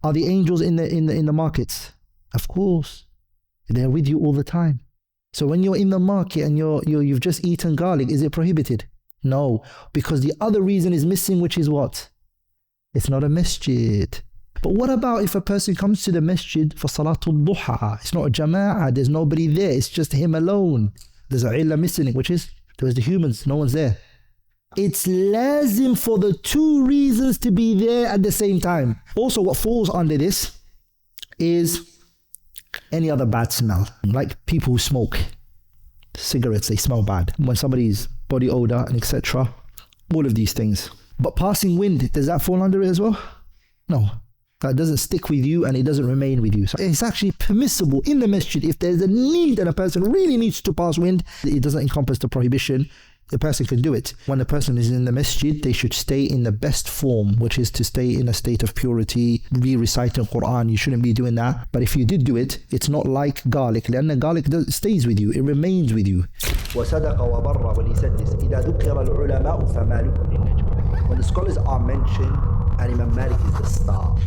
Are the angels in the markets? Of course. They're with you all the time. So when you're in the market and you've just eaten garlic, is it prohibited? No, because the other reason is missing, which is what? It's not a masjid. But what about if a person comes to the masjid for Salatul Duha? It's not a jama'ah, there's nobody there, it's just him alone. There's a illah missing, which is there's the humans, no one's there. It's lazim for the two reasons to be there at the same time. Also, what falls under this is any other bad smell. Like people who smoke cigarettes, they smell bad. When somebody's body odor and etc. All of these things. But passing wind, does that fall under it as well? No. That doesn't stick with you and it doesn't remain with you. So it's actually permissible in the masjid if there's a need and a person really needs to pass wind. It doesn't encompass the prohibition. The person can do it. When the person is in the masjid, they should stay in the best form, which is to stay in a state of purity, be reciting Qur'an. You shouldn't be doing that. But if you did do it, it's not like garlic. لأن garlic stays with you. It remains with you. وَصَدَقَ وَبَرَّ وَلِسَدِّسْ إِذَا ذُكِّرَ الْعُلَمَاءُ فَمَالُكُ لِلنَّجْمِ. When the scholars are mentioned, and Imam Malik is the star.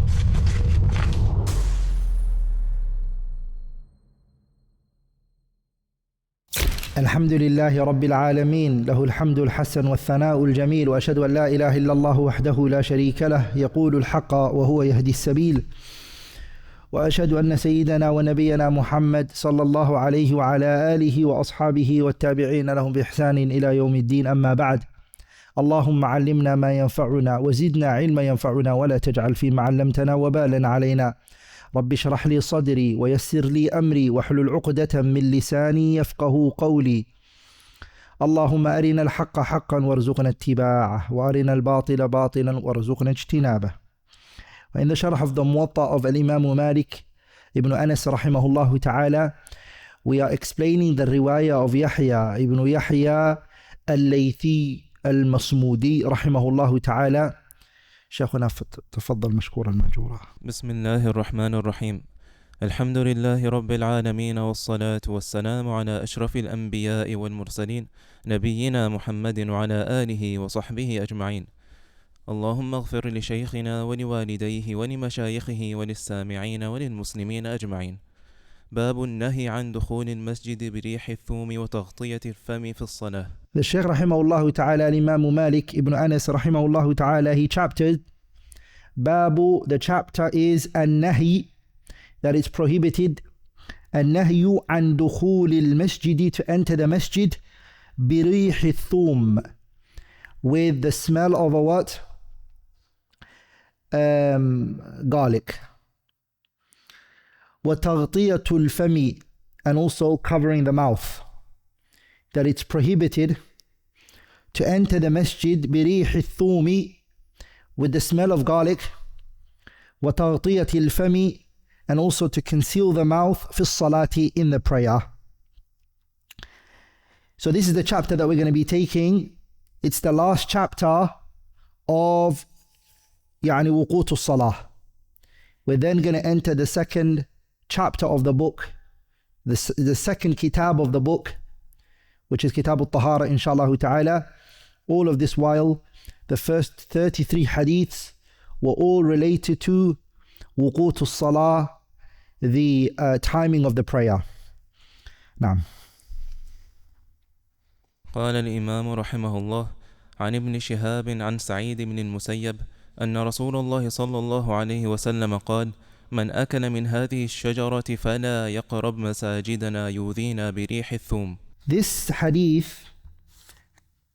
الحمد لله رب العالمين له الحمد الحسن والثناء الجميل وأشهد أن لا إله إلا الله وحده لا شريك له يقول الحق وهو يهدي السبيل وأشهد أن سيدنا ونبينا محمد صلى الله عليه وعلى آله وأصحابه والتابعين لهم بإحسان إلى يوم الدين أما بعد اللهم علمنا ما ينفعنا وزدنا علما ينفعنا ولا تجعل فيما علمتنا وبالا علينا رب اشرح لي صدري ويسر لي أمري واحلل عقدة من لساني يفقه قولي اللهم أرنا الحق حقا وارزقنا اتباعه وأرنا الباطل باطلا وارزقنا اجتنابه. In the sharh of the Muwatta of Imam Malik ibn Anas rahimahullah ta'ala, we are explaining the riwayah of Yahya ibn Yahya al-Laythi al-Masmudi rahimahullah ta'ala. شيخنا تفضل مشكورا مأجورا. بسم الله الرحمن الرحيم. الحمد لله رب العالمين والصلاة والسلام على أشرف الأنبياء والمرسلين نبينا محمد وعلى آله وصحبه أجمعين. اللهم اغفر لشيخنا ولوالديه ولمشايخه وللسامعين وللمسلمين أجمعين. باب النهي عن دخول المسجد بريح الثوم وتغطية الفم في الصلاة. The Shaykh rahimahullah ta'ala, Imam Malik ibn Anas rahimahullah ta'ala, he chaptered Babu, the chapter is An-Nahi, that it's prohibited, An-Nahyu an dukhul al-masjid, to enter the masjid, birih al-thum, with the smell of a what? Garlic. وَتَغْطِيَةُ الْفَمِ, and also covering the mouth. That it's prohibited to enter the masjid بريح الثوم, with the smell of garlic, وتغطية الفم, and also to conceal the mouth في الصلاة, in the prayer. So this is the chapter that we're going to be taking. It's the last chapter of يعني وقوت الصلاة. We're then going to enter the second chapter of the book, the second kitab of the book, which is Kitab al-Tahara inshallah ta'ala. All of this while the first 33 hadiths were all related to wuqut al-salah, the timing of the prayer. نعم. قال الإمام رحمه الله عن ابن شهاب عن سعيد بن المسيب أن رسول الله صلى الله عليه وسلم قال من أكل من هذه الشجرة فلا يقرب مساجدنا يؤذينا بريح الثوم. This hadith,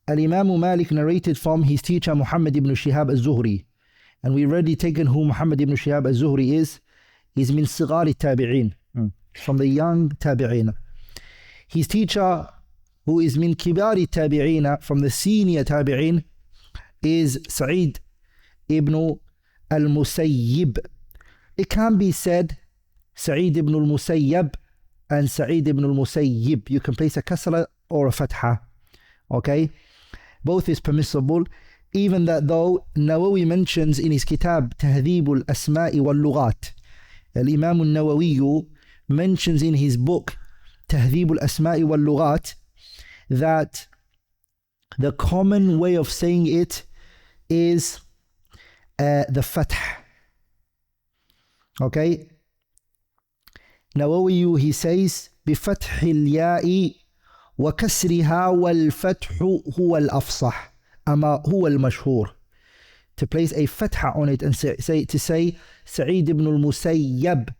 Al-Imam Malik narrated from his teacher Muhammad ibn Shihab al-Zuhri. And we already taken who Muhammad ibn Shihab al-Zuhri is. He's min sigar al-tabi'in, from the young tabi'in. His teacher, who is min kibar al-tabi'in, from the senior tabi'in, is Sa'id ibn al-Musayyib. It can be said Sa'id ibn al-Musayyab and Sa'id ibn al-Musayyib. You can place a kasra or a fatha. Okay? Both is permissible. Even that though Nawawi mentions in his kitab Tahdhib al-Asma'i wal-Lughat. Al-Imam al-Nawawi mentions in his book Tahdhib al-Asma'i wal-Lughat that the common way of saying it is the fath. Okay. Nawawi, he says, بفتح الياء وكسرها والفتح هو الأفصح أما هو المشهور. To place a fatha on it and say Sa'id ibn al-Musayyab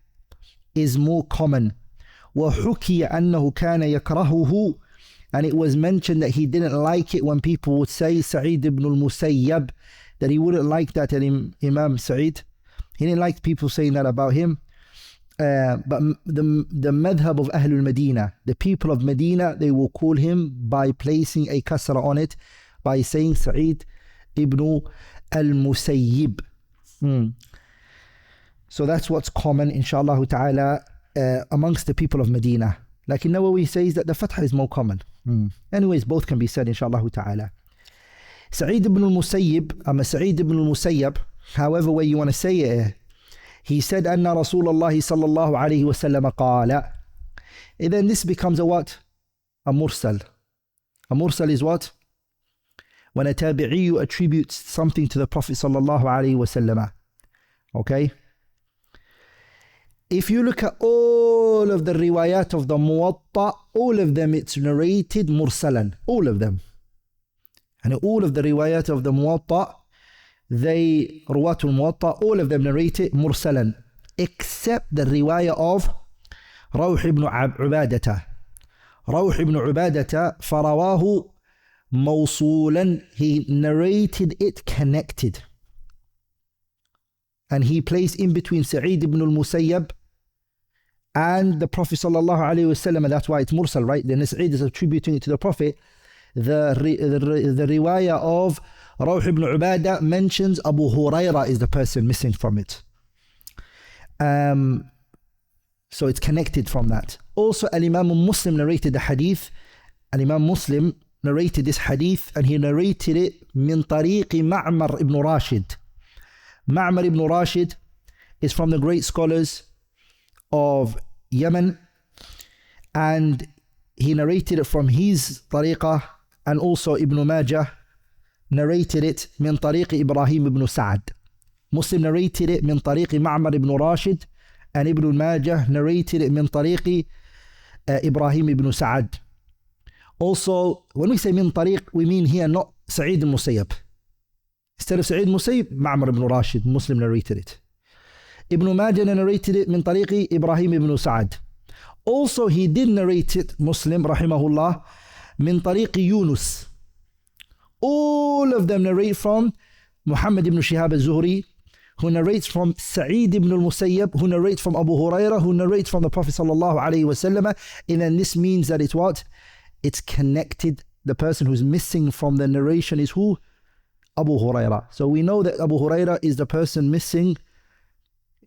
is more common. وحكي أنه كان يكرهه, and it was mentioned that he didn't like it when people would say Sa'id ibn al-Musayyab, that he wouldn't like that. And Imam Sa'id, he didn't like people saying that about him. But the madhab of Ahlul Medina, the people of Medina, they will call him by placing a kasra on it, by saying Sa'id ibn al-Musayyib. So that's what's common, inshallah ta'ala, amongst the people of Medina. Like Nawawi says that the fatha is more common. Anyways, both can be said, inshallah ta'ala. Sa'id ibn al-Musayyib, Sa'id ibn al-Musayyab, however way you want to say it, he said, Anna Rasulullah sallallahu alayhi wa sallam qala. And then this becomes a what? A mursal. A mursal is what? When a tabi'i attributes something to the Prophet sallallahu alayhi wa sallam. Okay? If you look at all of the riwayat of the Muwatta, all of them it's narrated mursalan. All of them. And all of the riwayat of the Muwatta, they, Ruwatul Muwatta, all of them narrated mursalan, except the riwayah of Rawh ibn Ubadata. Rawh ibn Ubadata, farawahu mawsulan, he narrated it connected. And he placed in between Sa'id ibn al-Musayyab and the Prophet sallallahu alayhi wasallam, and that's why it's mursal, right? Then Sa'id is attributing it to the Prophet. The riwayah of Rawh ibn Ubadah mentions Abu Huraira is the person missing from it. So it's connected from that. Also, Al-Imam Muslim narrated the hadith. Al-Imam Muslim narrated this hadith, and he narrated it min tariqi Ma'mar ibn Rashid. Ma'mar ibn Rashid is from the great scholars of Yemen, and he narrated it from his tariqah, and also Ibn Majah narrated it min tariqi Ibrahim ibn Sa'ad. Muslim narrated it min tariqi Ma'mar ibn Rashid, and Ibn Majah narrated it min tariqi Ibrahim ibn Sa'ad. Also, when we say min tariq, we mean here not Sa'id al-Musayyab. Instead of Sa'id al-Musayyab, Ma'mar ibn Rashid, Muslim narrated it. Ibn Majah narrated it min tariqi Ibrahim ibn Sa'ad. Also, he did narrate it, Muslim, rahimahullah, min tariqi Yunus. All of them narrate from Muhammad ibn Shihab al-Zuhri, who narrates from Sa'id ibn al-Musayyab, who narrates from Abu Huraira, who narrates from the Prophet sallallahu alayhi wa sallam. And then this means that it's what? It's connected. The person who's missing from the narration is who? Abu Huraira. So we know that Abu Huraira is the person missing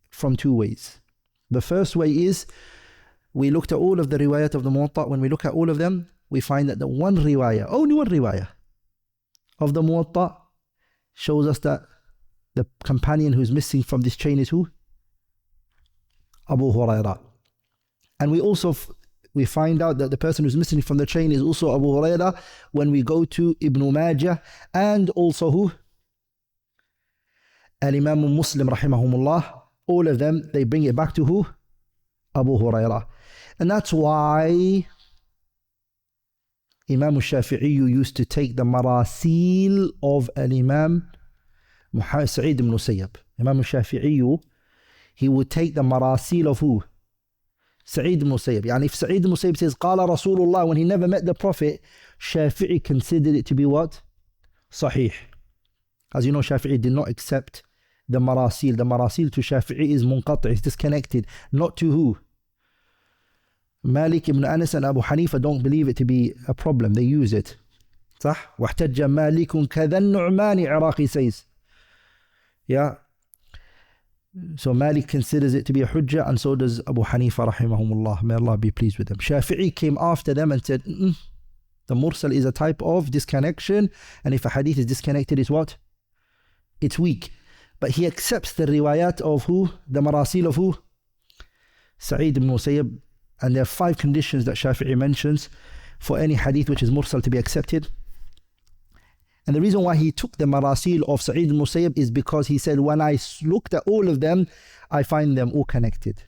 from two ways. The first way is, we looked at all of the riwayat of the Muwatta. When we look at all of them, we find that the one riwayah, only one riwayah of the Muwatta shows us that the companion who's missing from this chain is who? Abu Huraira. And we also we find out that the person who's missing from the chain is also Abu Huraira when we go to Ibn Majah, and also who? Al-Imam Muslim rahimahumullah. All of them, they bring it back to who? Abu Huraira. And that's why Imam al-Shafi'i used to take the marasil of Al-Imam Sa'id ibn Musayyab. Imam al-Shafi'i, he would take the marasil of who? Sa'id ibn Musayyab. Yani if Sa'id ibn Musayyab says, Qala Rasulullah, when he never met the Prophet, Shafi'i considered it to be what? Sahih. As you know, Shafi'i did not accept the marasil. The marasil to Shafi'i is munqati', it's disconnected. Not to who? Malik ibn Anas and Abu Hanifa don't believe it to be a problem. They use it. صح? واحتج مالك كذا النعمان, Iraqi says. Yeah. So Malik considers it to be a hujjah, and so does Abu Hanifa rahimahumullah. May Allah be pleased with them. Shafi'i came after them and said, the mursal is a type of disconnection, and if a hadith is disconnected, it's what? It's weak. But he accepts the riwayat of who? The marasil of who? Sa'id ibn Musayyab. And there are 5 conditions that Shafi'i mentions for any hadith which is mursal to be accepted. And the reason why he took the marasil of Sa'id al-Musayyib is because he said, when I looked at all of them, I find them all connected.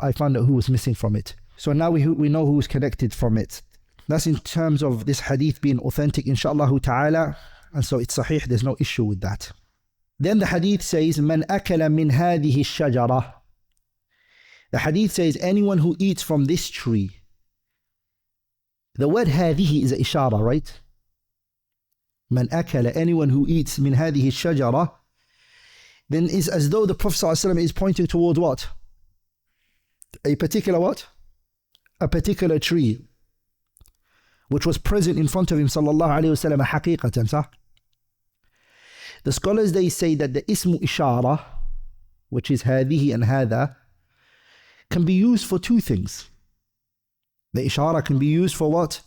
I found out who was missing from it. So now we know who's connected from it. That's in terms of this hadith being authentic, inshaAllah ta'ala. And so it's sahih, there's no issue with that. Then the hadith says, Man akala min hadihi shajara. The hadith says, anyone who eats from this tree. The word hadihi is an ishara, right? Man akala, anyone who eats min hadihi shajara. Then it's as though the Prophet ﷺ is pointing towards what? A particular what? A particular tree, which was present in front of him sallallahu alayhi wa sallam haqiqatan, sah? The scholars, they say that the Ism Ishara, which is hadihi and hada, can be used for two things. The Ishara can be used for what?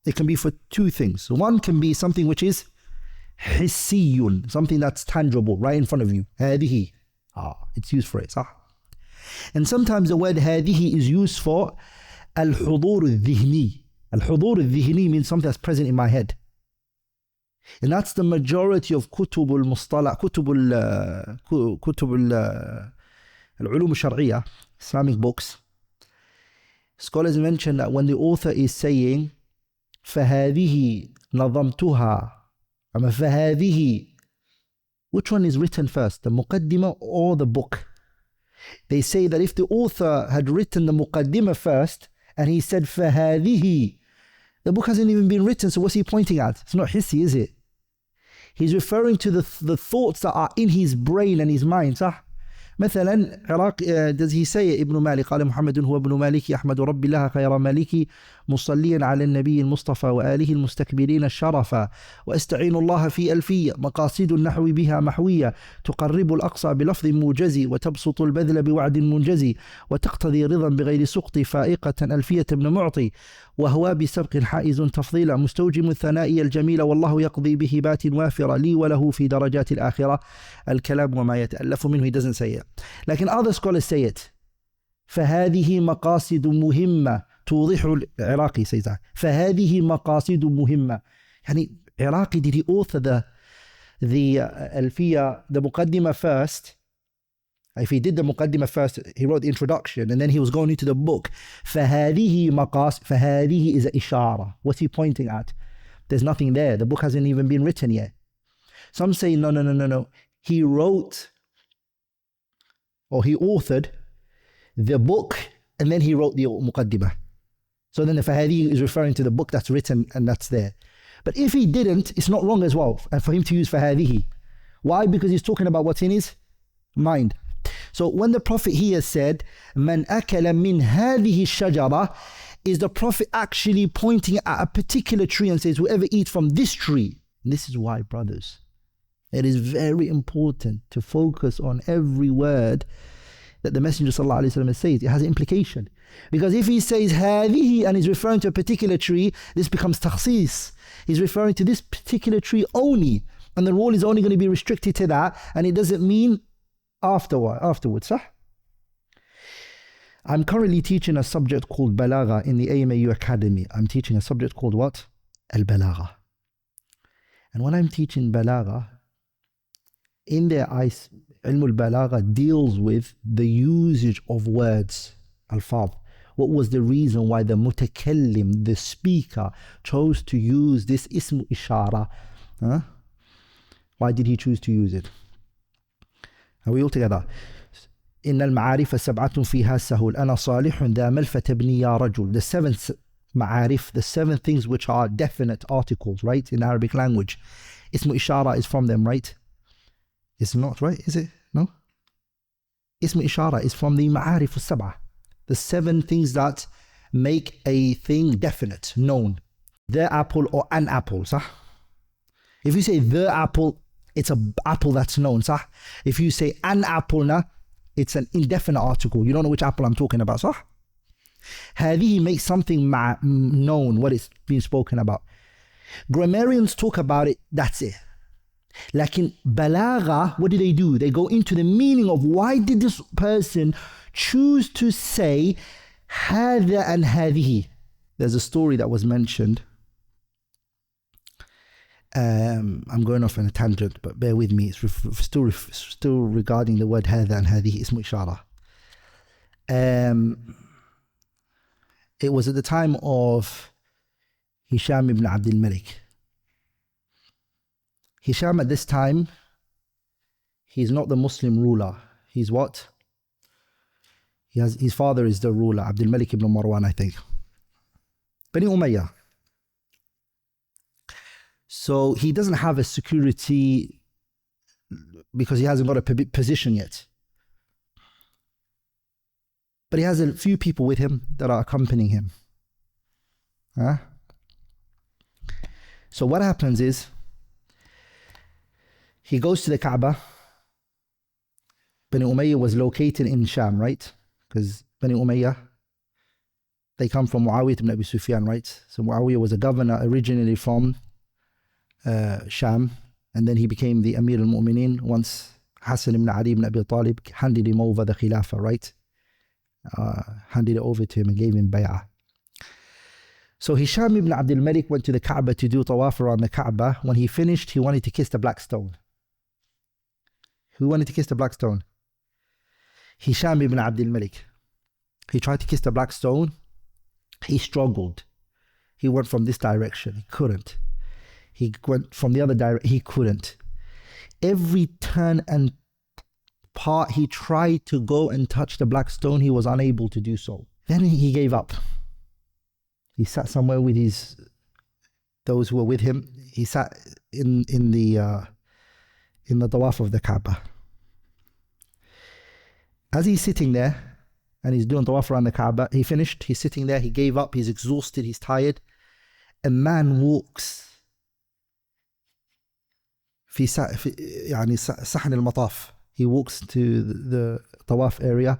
It can be for two things. One can be something which is hissiyun, something that's tangible right in front of you. Hadihi. It's used for it, sah? And sometimes the word hadihi is used for al-hudur al-dhihni. Al-hudur al-dhihni means something that's present in my head. And that's the majority of kutub al-mustalah, kutub al-ulum al-shar'iyah, Islamic books. Scholars mention that when the author is saying فَهَذِهِ نَظَمْتُهَا, فَهَذِهِ, which one is written first, the muqaddimah or the book? They say that if the author had written the muqaddimah first and he said فَهَذِهِ, the book hasn't even been written, so what's he pointing at? It's not hissi, is it? He's referring to the thoughts that are in his brain and his mind, صح? مثلا does he say ابن مالك قال محمد هو ابن مالك أحمد رب الله خير مالك مصليا على النبي المصطفى وآله المستكبرين الشرفا وأستعين الله في ألفية مقاصد النحو بها محوية تقرب الأقصى بلفظ موجزي وتبسط البذل بوعد منجزي وتقتضي رضا بغير سقط فائقة ألفية ابن معطي وهو بسبق حائز تفضيلا مستوجم الثنائي الجميل والله يقضي بهبات وافرة لي وله في درجات الآخرة الكلام وما يتألف منه. He doesn't say it. لكن other scholars say it. فهذه مقاصد مهمة توضح العراقي says that. فهذه مقاصد مهمة. يعني عراقي, did he author the Alfiya, the Muqaddimah first? If he did the Muqaddimah first, he wrote the introduction and then he was going into the book. فهذه is an ishara. What's he pointing at? There's nothing there. The book hasn't even been written yet. Some say no. He wrote, or he authored the book and then he wrote the Muqaddimah. So then the Fahadi is referring to the book that's written and that's there. But if he didn't, it's not wrong as well, and for him to use Fahadihi. Why? Because he's talking about what's in his mind. So when the Prophet here said, Man akala min hadihi shajara, is the Prophet actually pointing at a particular tree and says, whoever eats from this tree. And this is why, brothers, it is very important to focus on every word that the Messenger ﷺ says. It has an implication. Because if he says hadihi and he's referring to a particular tree, this becomes takhsis. He's referring to this particular tree only. And the rule is only going to be restricted to that. And it doesn't mean afterwards. Sah? I'm currently teaching a subject called Balagha in the AMAU Academy. I'm teaching a subject called what? Al-Balagha. And when I'm teaching Balagha, in there, Ilm al-Balagha deals with the usage of words, al-fadh. What was the reason why the mutakallim, the speaker, chose to use this Ism Ishara? Why did he choose to use it? Are we all together? إن المعارف سبعة فيها السهول أنا صالح ذا ملفة ابني يا رجل. The seven ma'arif, the seven things which are definite articles, right, in Arabic language. Ism Ishara is from them, right? It's not, right? Is it? No? Ism Ishara is from the ma'arif al-sab'ah, the seven things that make a thing definite, known. The apple or an apple, sah? If you say the apple, it's an apple that's known, sah? If you say an apple, it's an indefinite article. You don't know which apple I'm talking about, sah? Hadihi makes something known, what is being spoken about. Grammarians talk about it, that's it. Like in Balagha, what do? They go into the meaning of why did this person choose to say Hada and Hadihi. There's a story that was mentioned, I'm going off on a tangent, but bear with me. It's still regarding the word هذا and هذه Ism Ishara. It was at the time of Hisham ibn Abdul Malik. Hisham at this time, he's not the Muslim ruler. He's what? His father is the ruler, Abdul Malik ibn Marwan, I think. Bani Umayyah. So he doesn't have a security because he hasn't got a position yet. But he has a few people with him that are accompanying him. So what happens is, he goes to the Kaaba. Bani Umayyah was located in Sham, right? Because Bani Umayyah, they come from Muawiyah ibn Abi Sufyan, right? So Muawiyah was a governor originally from Sham, and then he became the Amir al-Mu'mineen once Hassan ibn Ali ibn Abi Talib handed him over the Khilafah, right? Handed it over to him and gave him bay'ah. So Hisham ibn Abdul Malik went to the Kaaba to do tawaf around the Kaaba. When he finished, he wanted to kiss the black stone. Who wanted to kiss the black stone? Hisham ibn Abdul Malik. He tried to kiss the black stone. He struggled. He went from this direction. He couldn't. He went from the other direction. He couldn't. Every turn and part he tried to go and touch the black stone, he was unable to do so. Then he gave up. He sat somewhere with those who were with him. He sat in the tawaf of the Kaaba. As he's sitting there and he's doing tawaf around the Kaaba, he finished, he's sitting there, he gave up, he's exhausted, he's tired. A man walks في يعني صحن المطاف. He walks to the tawaf area,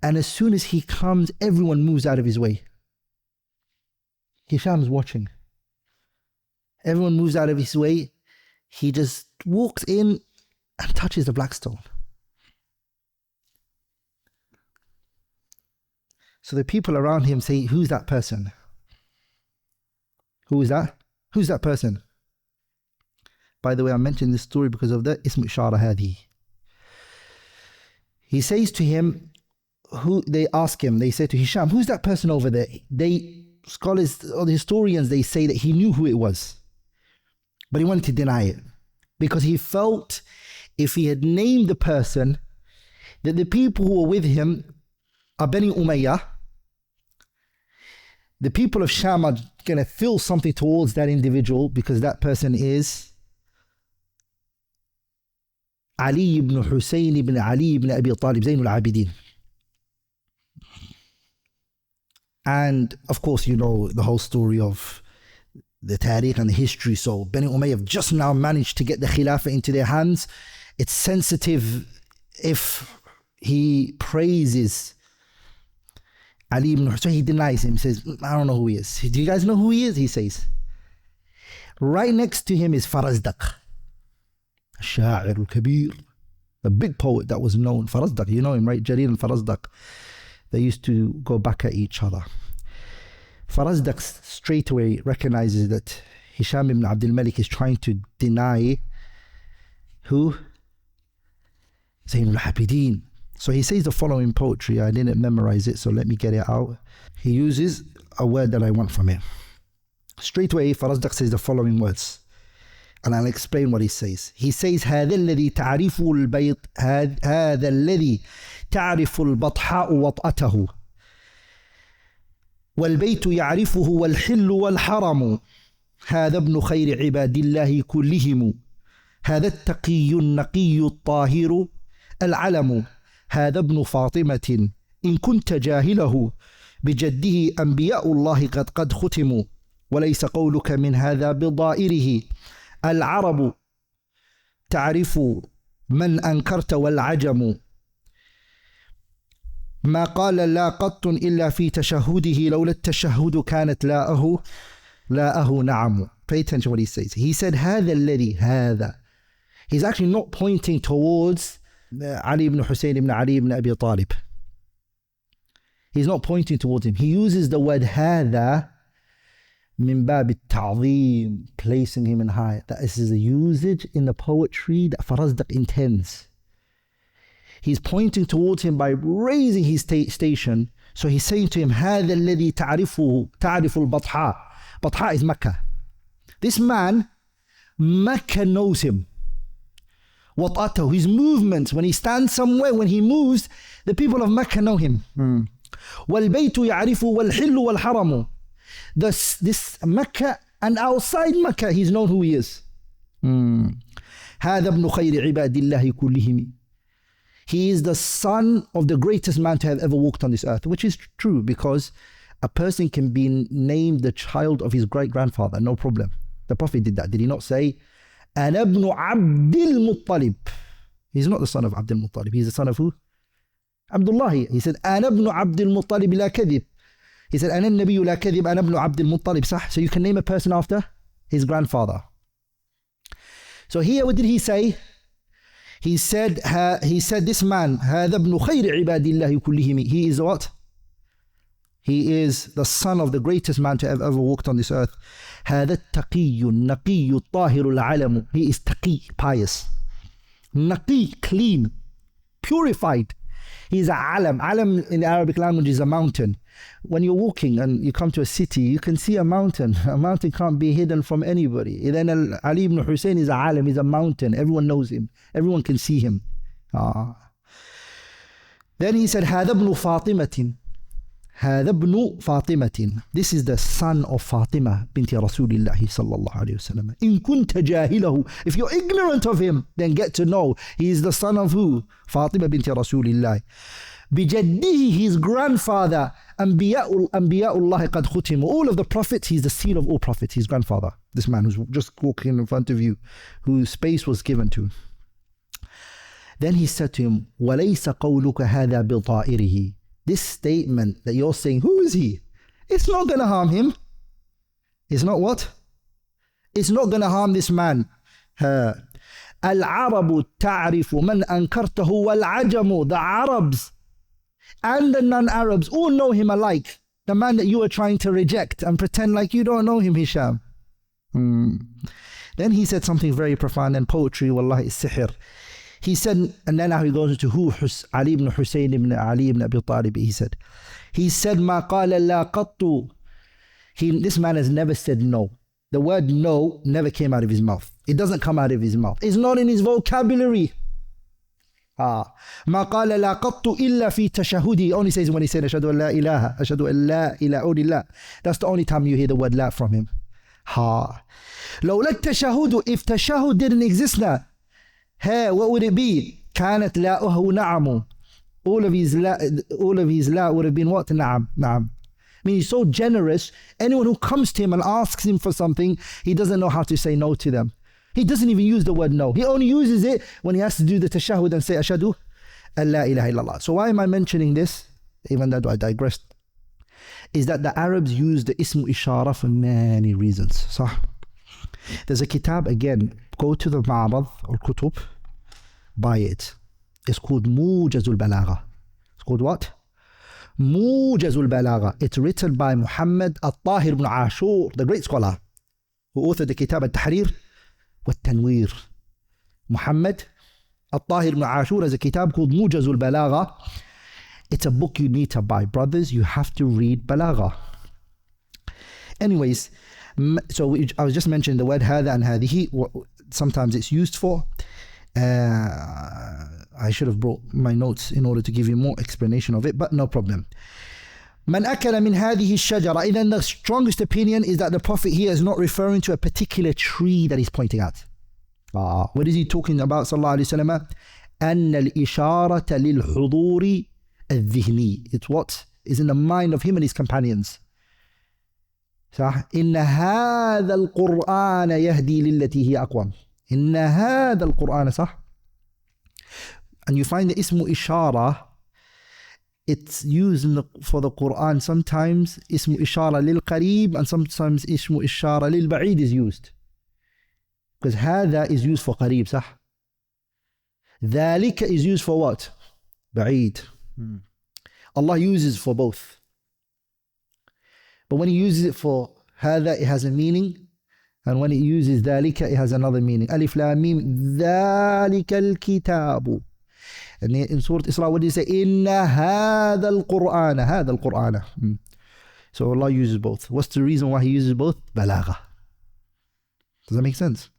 and as soon as he comes, everyone moves out of his way. Hisham's watching. Everyone moves out of his way. He just walks in and touches the black stone. So the people around him say, who's that person? Who is that? Who's that person? By the way, I mentioned this story because of the Ism Ishara Hadi. He says to him, they ask him, they say to Hisham, who's that person over there? Scholars or the historians, they say that he knew who it was, but he wanted to deny it because he felt if he had named the person, that the people who were with him are Bani Umayyah. The people of Sham are going to feel something towards that individual because that person is Ali ibn Hussein ibn Ali ibn Abi Talib, Zayn al-Abidin. And of course, you know the whole story of the tariq and the history. So Bani Umayyah have just now managed to get the Khilafah into their hands. It's sensitive if he praises Ali ibn Hussein, he denies him, says, I don't know who he is. Do you guys know who he is? He says. Right next to him is Farazdaq, Sha'ir al-Kabir, the big poet that was known. Farazdaq, you know him, right? Jarir and Farazdaq. They used to go back at each other. Farazdaq straight away recognizes that Hisham ibn Abdul Malik is trying to deny who? Zayn al-Abidin. So he says the following poetry. I didn't memorize it, so let me get it out. He uses a word that I want from it. Straight away, Farazdaq says the following words, and I'll explain what he says. He says, هذا الذي تعرفه البيض هذا الذي تعرف البطحاء وطأته والبيت يعرفه والحل والحرم هذا ابن خير عباد الله كلهم هذا التقي النقي الطاهر العلم هذا ابن فاطمة إن كنت جاهله بجده أنبياء الله قد ختموا وليس قولك من هذا بضائره العرب تعرف من أنكرت والعجم ما قال لا قط إلا في تشهده لولا التشهد كانت لاءه نعم. Pay attention to what he says. He said هذا الذي هذا. He's actually not pointing towards Ali ibn Hussein ibn Ali ibn Abi Talib. He's not pointing towards him. He uses the word هذا min bab al-ta'zeem, placing him in high. That is a usage in the poetry that Farazdaq intends. He's pointing towards him by raising his station. So he's saying to him, هذا الذي تعرفه تعرف البطحاء. Batha is Mecca. This man, Mecca knows him. Wat'atahu, his movements, when he stands somewhere, when he moves, the people of Mecca know him. وَالْبَيْتُ يَعْرِفُ وَالْحِلُّ وَالْحَرَمُ. This Mecca and outside Mecca, he's known who he is. هَذَا ابْنُ خَيْرِ عِبَادِ اللَّهِ كُلِّهِمِ. He is the son of the greatest man to have ever walked on this earth, which is true, because a person can be named the child of his great-grandfather, no problem. The Prophet did that. Did he not say, أَنَا ابْنُ عَبْدِ الْمُطَّلِبِ? He's not the son of Abdul Muttalib. He's the son of who? Abdullah. He said, أَنَا ابْنُ عَبْدِ الْمُطَّلِبِ لَا كَذِبْ. He said, أَنَا النَّبِيُّ لَا كَذِبْ أَنَا ابْنُ عَبْدِ الْمُطَّلِبِ. صح? So you can name a person after his grandfather. So here, what did he say? He said this man, هَذَا ابْنُ خَيْرِ عِبَادِ اللَّهِ كُلِّهِمِ. He is what? He is the son of the greatest man to have ever walked on this earth. هَذَا التَّقِيُّ النَّقِيُّ الطَّاهِرُ الْعَلَمُ. He is taqi, pious. Naqi, clean, purified. He is a alam. Alam in the Arabic language is a mountain. When you're walking and you come to a city, you can see a mountain. A mountain can't be hidden from anybody. Then Ali ibn Hussein is a alam, he's a mountain. Everyone knows him. Everyone can see him. Then he said, هَذَا ابْنُ فَاطِمَةٍ. هذا ابن فاطمة. This is the son of Fatima binti Rasulillah sallallahu alayhi wasallam. إن كنت جاهله. If you're ignorant of him, then get to know he is the son of who? Fatima binti Rasulillah. بجده, his grandfather. أنبياء الله قد ختموا. All of the prophets, he's the seal of all prophets, his grandfather. This man who's just walking in front of you, whose space was given to. Then he said to him, وليس قولك هذا بطائره. This statement that you're saying, who is he? It's not going to harm him. It's not what? It's not going to harm this man. العرب تعرف من أنكرته والعجم. The Arabs and the non-Arabs all know him alike. The man that you are trying to reject and pretend like you don't know him, Hisham. Then he said something very profound, and poetry, wallahi, is sihr. He said, and then now he goes into who? Ali ibn Hussein ibn Ali ibn Abi Talib. He said, ما قال لا قط. This man has never said no. The word no never came out of his mouth. It doesn't come out of his mouth. It's not in his vocabulary. ما قال لا قط إلا في تشهده. He only says when he said أشهد أن لا إله أشهد أن لا إله أو لا. That's the only time you hear the word la from him. لولا التشهد, if tashahud didn't exist now, what would it be? كانت لاؤه نعم. All of his la would have been what? نعم. I mean, he's so generous. Anyone who comes to him and asks him for something, he doesn't know how to say no to them. He doesn't even use the word no. He only uses it when he has to do the tashahud and say ashadu an la ilaha illallah. So why am I mentioning this? Even though I digressed. Is that the Arabs use the Ism Ishara for many reasons. So there's a kitab, again, go to the Ma'rad or Kutub, buy it. It's called Mujazul Balagha. It's called what? Mujazul Balagha. It's written by Muhammad Al-Tahir ibn Ashur, the great scholar, who authored the kitab Al-Tahrir wa Tanwir. Muhammad Al-Tahir ibn Ashur has a kitab called Mujazul Balagha. It's a book you need to buy. Brothers, you have to read Balagha. Anyways, so I was just mentioning the word هذا and هذه. Sometimes it's used for. I should have brought my notes in order to give you more explanation of it, but no problem. من أكل من هذه الشجرة. Then the strongest opinion is that the Prophet here is not referring to a particular tree that he's pointing out. What is he talking about, sallallahu alayhi wa sallam? أن الإشارة للحضور الذهني. It's what is in the mind of him and his companions. صح؟ إن هذا القرآن يهدي للتي هي أقوم. إن هذا القرآن, صح? And you find the Ism Ishara, it's used for the Qur'an. Sometimes Ism Ishara lil Qareeb and sometimes Ism Ishara lil Ba'id is used. Because هذا is used for Qareeb, صح? ذلك is used for what? Ba'id. Allah uses for both. But when he uses it for هذا, it has a meaning. And when it uses ذلك, it has another meaning. Alif Lam Mim, ذلك الكتاب. And in Surah Isra, what do you say? Inna hadha al-Qur'ana. Hadha al-Qur'ana. So Allah uses both. What's the reason why He uses both? Balagha. Does that make sense?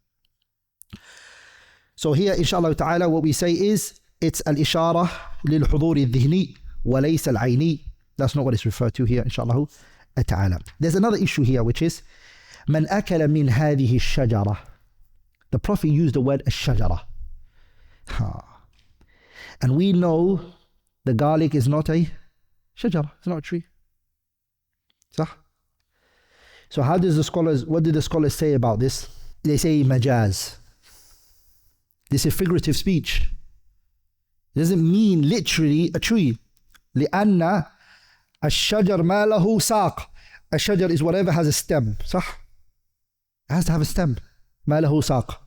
So here, inshallah ta'ala, what we say is, it's al-ishara lil-huduri al-dhihni wa laysa al-ayni. That's not what it's referred to here, inshallah ta'ala. There's another issue here, which is, man akala min hadhihi ash-shajara. The Prophet used the word ash-shajara. And we know the garlic is not a shajara, it's not a tree. So how does the scholars, what do the scholars say about this? They say majaz. This is figurative speech. It doesn't mean literally a tree. لأن الشجر ما له ساق. A shajar is whatever has a stem. صح? It has to have a stem. ما له ساق.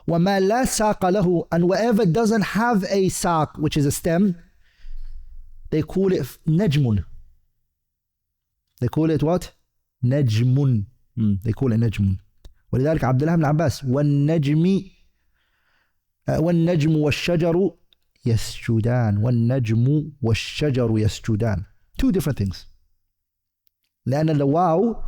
وما لا ساق له, and whatever doesn't have a saq, which is a stem, they call it najmun. They call it what? Najmun. They call it najmun. ولذلك عبد الله بن عباس والنجم والشجر يسجدان. والنجم والشجر يسجدان. Two different things. لأن الواو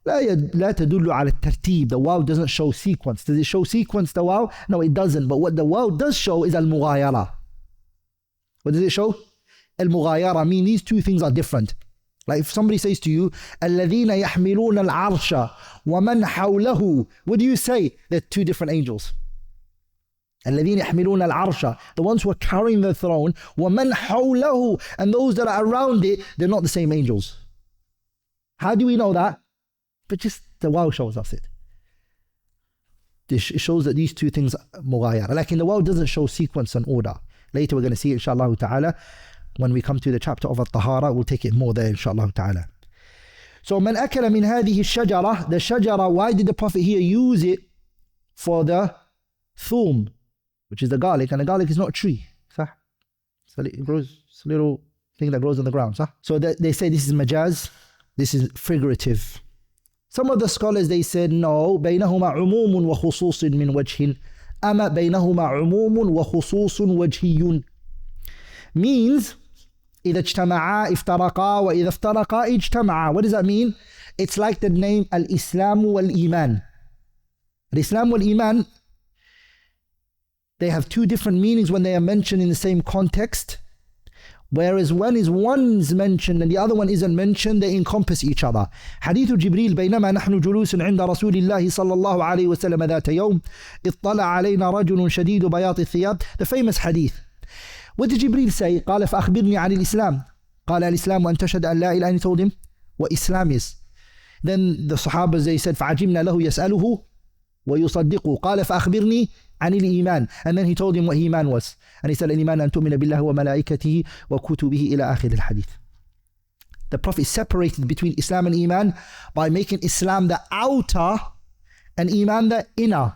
لا تدل على الترتيب. The waw doesn't show sequence. Does it show sequence, the waw? No, it doesn't. But what the waw does show is al-mughayara. What does it show? Al-mughayara. I mean, these two things are different. Like if somebody says to you, الَّذِينَ يَحْمِلُونَ الْعَرْشَ وَمَنْ حَوْلَهُ, what do you say? They're two different angels. الَّذِينَ يَحْمِلُونَ الْعَرْشَ, the ones who are carrying the throne, وَمَنْ حَوْلَهُ, and those that are around it, they're not the same angels. How do we know that? But just the waw shows us it. It shows that these two things are mughayara. Like in the waw doesn't show sequence and order. Later we're going to see it, inshaAllah ta'ala. When we come to the chapter of al-tahara, we'll take it more there, inshaAllah ta'ala. So, man akala min hadhihi shajara, the shajara, why did the Prophet here use it for the thum, which is the garlic, and the garlic is not a tree. So it grows, it's a little thing that grows on the ground. So they say this is majaz, this is figurative. Some of the scholars, they said, no, بينهما عموم وخصوص من وجه أما بينهما عموم وخصوص وجهي. Means إذا اجتمعا افترقا وإذا افترقا اجتمعا. What does that mean? It's like the name Al-Islam wal-Iman. Al-Islam wal-Iman, they have two different meanings when they are mentioned in the same context. Whereas one's mentioned and the other one isn't mentioned, they encompass each other. حديث جبريل بينما نحن جلوس عند رسول الله صلى الله عليه وسلم ذات يوم اطلع علينا رجل شديد بياض الثياب. The famous hadith. What did Jibreel say? قال فأخبرني عن الإسلام. قال الإسلام أن تشهد أن لا إله إلا أنت. Told him what Islam is. Then the Sahabas, they said فعجبنا له يسأله ويصدقه. قال فأخبرني عن الإيمان. And then he told him what Iman was. And he said الإيمان أن تؤمن بالله وملائكته وكتبه إلى آخر الحديث. The Prophet separated between Islam and Iman by making Islam the outer and Iman the inner.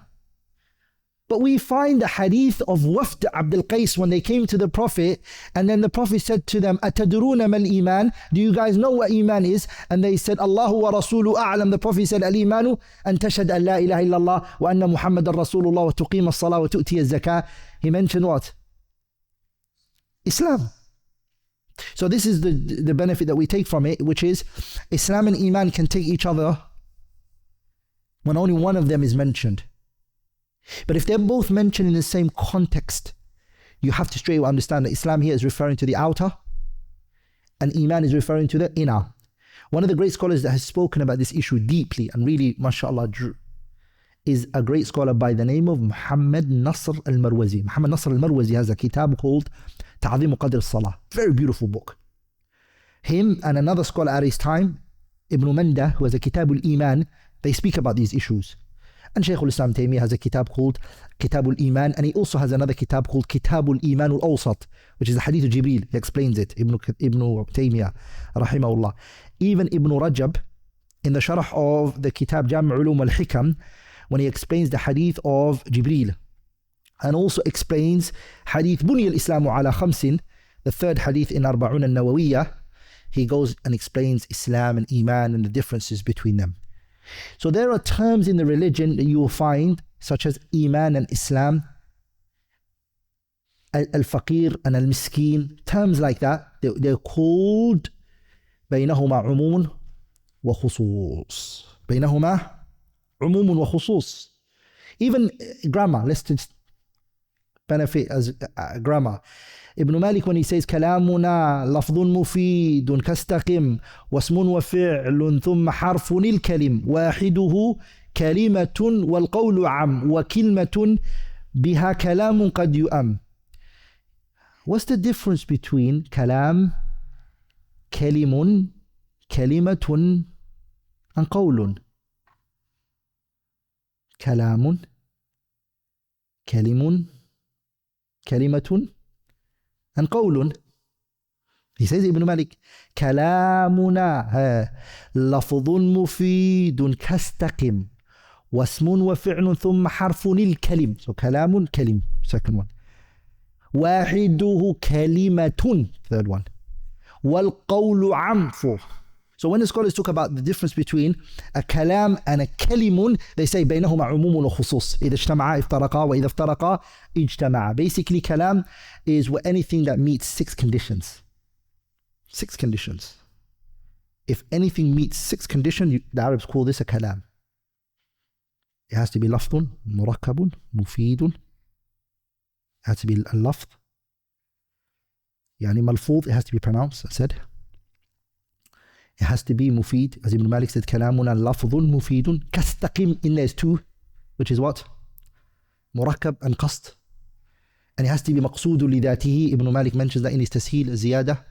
But we find the hadith of Wafd Abdul Qais when they came to the Prophet, and then the Prophet said to them, أَتَدْرُونَ مَا الْإِيمَانِ, do you guys know what Iman is? And they said, Allahu wa Rasulu a'lam. The Prophet said, Al-Imanu an tashhad an la ilaha illallah wa anna Muhammadan Rasulullah wa tuqim as-salah wa tu'ti az-zakah. He mentioned what? Islam. So this is the benefit that we take from it, which is Islam and Iman can take each other when only one of them is mentioned. But if they're both mentioned in the same context, you have to straight away understand that Islam here is referring to the outer and Iman is referring to the inner. One of the great scholars that has spoken about this issue deeply and really, mashallah, is a great scholar by the name of Muhammad Nasr al-Marwazi. Muhammad Nasr al-Marwazi has a kitab called Ta'zimu Qadr al-Salah. Very beautiful book. Him and another scholar at his time, Ibn Manda, who has a kitab al-Iman, they speak about these issues. And Shaykh al-Islam Taymiyyah has a kitab called Kitab al-Iman, and he also has another kitab called Kitab al-Iman al-Awsat, which is the Hadith of Jibreel. He explains it, Ibn Taymiyyah, rahimahullah. Even Ibn Rajab, in the sharh of the kitab Jam' Ulum al-Hikam, when he explains the Hadith of Jibreel, and also explains Hadith Bunya al-Islamu ala khamsin, the third Hadith in Arba'un al-Nawawiyah, he goes and explains Islam and Iman and the differences between them. So there are terms in the religion that you will find, such as Iman and Islam, Al-Faqir and Al-Miskin, terms like that. They're called بينهما عموم وخصوص. بينهما عموم وخصوص. Even grammar, let's just benefit as grammar. Ibn Malik, when he says كلامنا لفظ مفيد كاستقم واسم وفعل ثم حرف الكلم واحده كلمة والقول عم وكلمة بها كلام قد يؤم. What's the difference between كلام, كلم, كلمة and قول? كلام, كلم, كلمة and قول. He says, Ibn Malik, كلامنا لفظ مفيد كاستقم واسم وفعل ثم حرف الكلم. So كلام, كلم, second one. واحده كلمة, third one. والقول عم, fourth. So when the scholars talk about the difference between a kalam and a kalimun, they say بينهما عموم وخصوص. إذا اجتمعا افترقا وإذا افترقا اجتمعا. Basically, kalam is anything that meets 6 conditions. 6 conditions. If anything meets 6 conditions, the Arabs call this a kalam. It has to be لفظ مركب مفيد. It has to be a lafz. يعني ملفوظ, it has to be pronounced, I said. It has to be mufid, as Ibn Malik said, كلامنا لفظ مفيد كاستقم. In there's 2, which is what? مركب and qast. And it has to be مقصود لذاته. Ibn Malik mentions that in his تسهيل زيادة.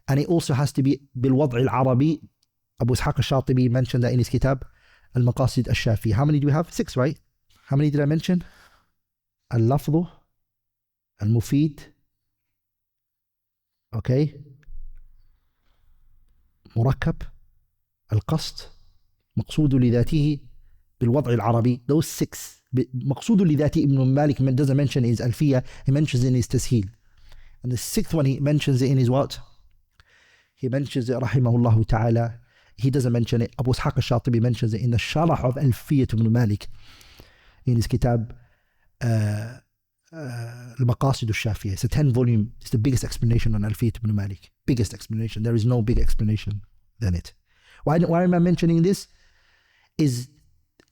And it also has to be بالوضع العربي. Abu Ishaq al-Shatibi mentioned that in his kitab المقاصد الشافية. How many do we have? 6, right? How many did I mention? اللفظ, المفيد, okay, مركب, القصد, مقصود لذاته, بالوضع العربي. Those 6. مقصود لذاته, Ibn Malik doesn't mention in his Alfiya, he mentions in his Tasheel. And the 6th one, he mentions it in his what? He mentions it, rahimahullah ta'ala. He doesn't mention it. Abu Ishaq al-Shatibi mentions it in the Sharh of Alfiya Ibn Malik, in his kitab Al-Maqasid al-Shafiyah. It's a 10-volume, it's the biggest explanation on Alfiya Ibn Malik. Biggest explanation. There is no big explanation than it. Why am I mentioning this? Is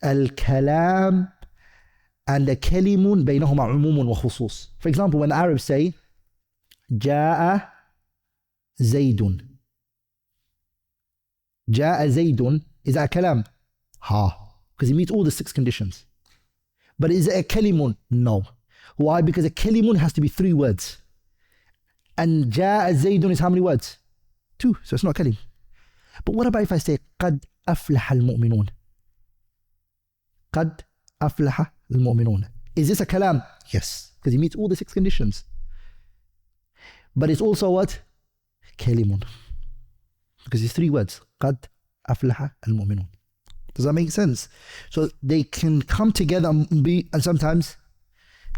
al-kalam and the kalimun بينهما عموم وخصوص. For example, when the Arabs say جاء زيد. جاء زيد, is that a kalam? Ha. Because it meets all the 6 conditions. But is it a kalimun? No. Why? Because a kalimun has to be 3 words. And جاء زيد is how many words? 2. So it's not a kalim. But what about if I say قد أفلح المؤمنون? قد أفلح المؤمنون. Is this a kalam? Yes. Because it meets all the 6 conditions. But it's also what? Kalimun. Because it's 3 words. قد أفلح المؤمنون. Does that make sense? So they can come together and sometimes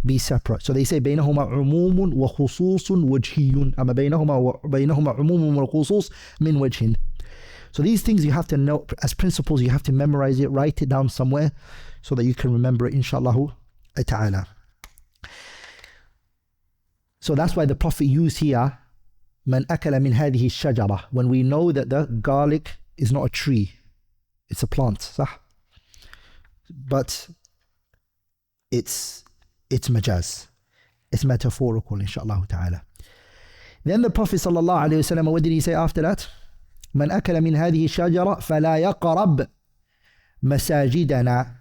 be separate. So they say بينهما عموم وخصوص وجهي. أما بينهما عموم وخصوص من وجه. So these things you have to know as principles. You have to memorize it, write it down somewhere so that you can remember it, inshallah ta'ala. So that's why the Prophet used here من أكل من هذه الشجرة, when we know that the garlic is not a tree, it's a plant, صح? But it's majaz, it's metaphorical, inshallah ta'ala. Then the Prophet sallallahu alayhi wa sallam, what did he say after that? من أكل من هذه الشجرة فلا يقرب مساجدنا.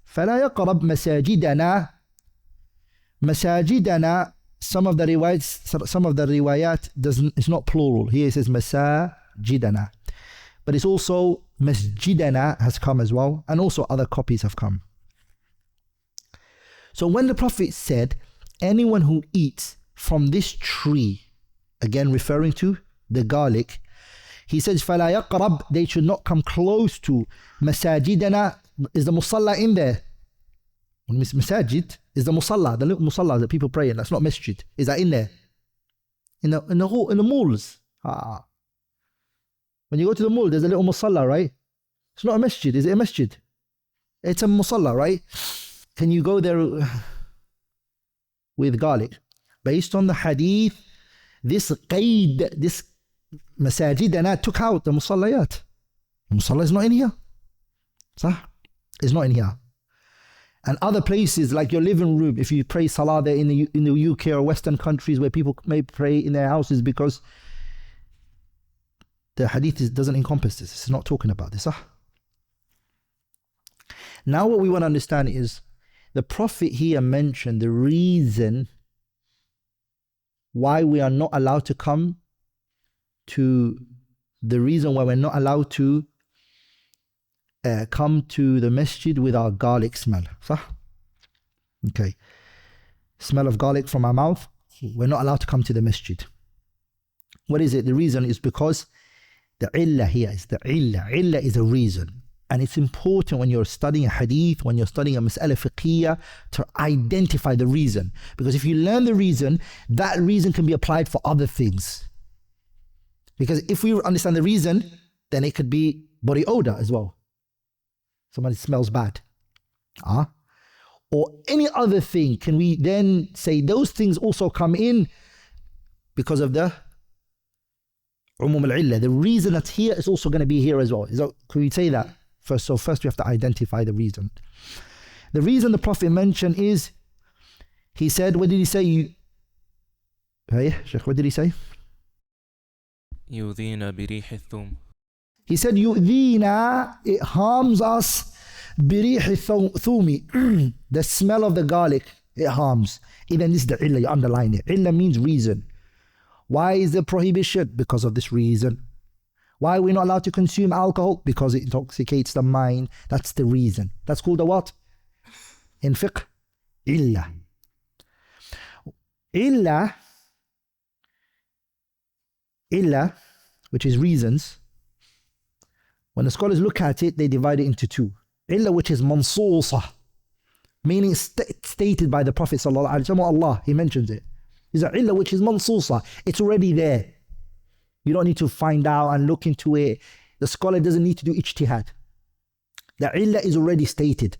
فلا يقرب مساجدنا. مساجدنا, some of the riwayat it's not plural. Here it says masajidana. But it's also masjidana has come as well, and also other copies have come. So when the Prophet said, anyone who eats from this tree, again referring to the garlic, he says, فَلَا يَقْرَبْ, they should not come close to masajidana. Is the musalla in there? Masajid is the musalla, the little musalla that people pray in. That's not masjid. Is that in there? In the malls? When you go to the mall, there's a little musalla, right? It's not a masjid. Is it a masjid? It's a musalla, right? Can you go there with garlic? Based on the hadith, this qaid, this masajidana took out the musallayat. The musalla is not in here. Sah? It's not in here. And other places like your living room, if you pray salah there in the UK or Western countries where people may pray in their houses, because the hadith doesn't encompass this. It's not talking about this. Now what we want to understand is the Prophet here mentioned the reason why we are not allowed to come to the masjid with our garlic smell. Okay. Smell of garlic from our mouth. We're not allowed to come to the masjid. What is it? The reason is because the illah here is the illah. Illah is a reason. And it's important when you're studying a hadith, when you're studying a mas'ala fiqhiyya, to identify the reason. Because if you learn the reason, that reason can be applied for other things. Because if we understand the reason, then it could be body odor as well. Somebody smells bad. Or any other thing, can we then say those things also come in because of the umum al-illah? The reason that's here is also going to be here as well. Can we say that? First we have to identify the reason. The reason the Prophet mentioned is, he said, what did he say? Hey, Sheikh, what did he say? يؤذينا بريح الثوم. He said, يؤذينا, it harms us, بريح الثوم, the smell of the garlic, it harms. Even this is the illah, you underline it. Illah means reason. Why is there prohibition? Because of this reason. Why are we not allowed to consume alcohol? Because it intoxicates the mind. That's the reason. That's called a what? In fiqh, illah. Illah, which is reasons, when the scholars look at it, they divide it into two. Illah, which is mansusa, meaning stated by the Prophet sallallahu alaihi wasallam, Allah, he mentions it. Is a illah which is mansusa. It's already there. You don't need to find out and look into it. The scholar doesn't need to do ijtihad. The illah is already stated.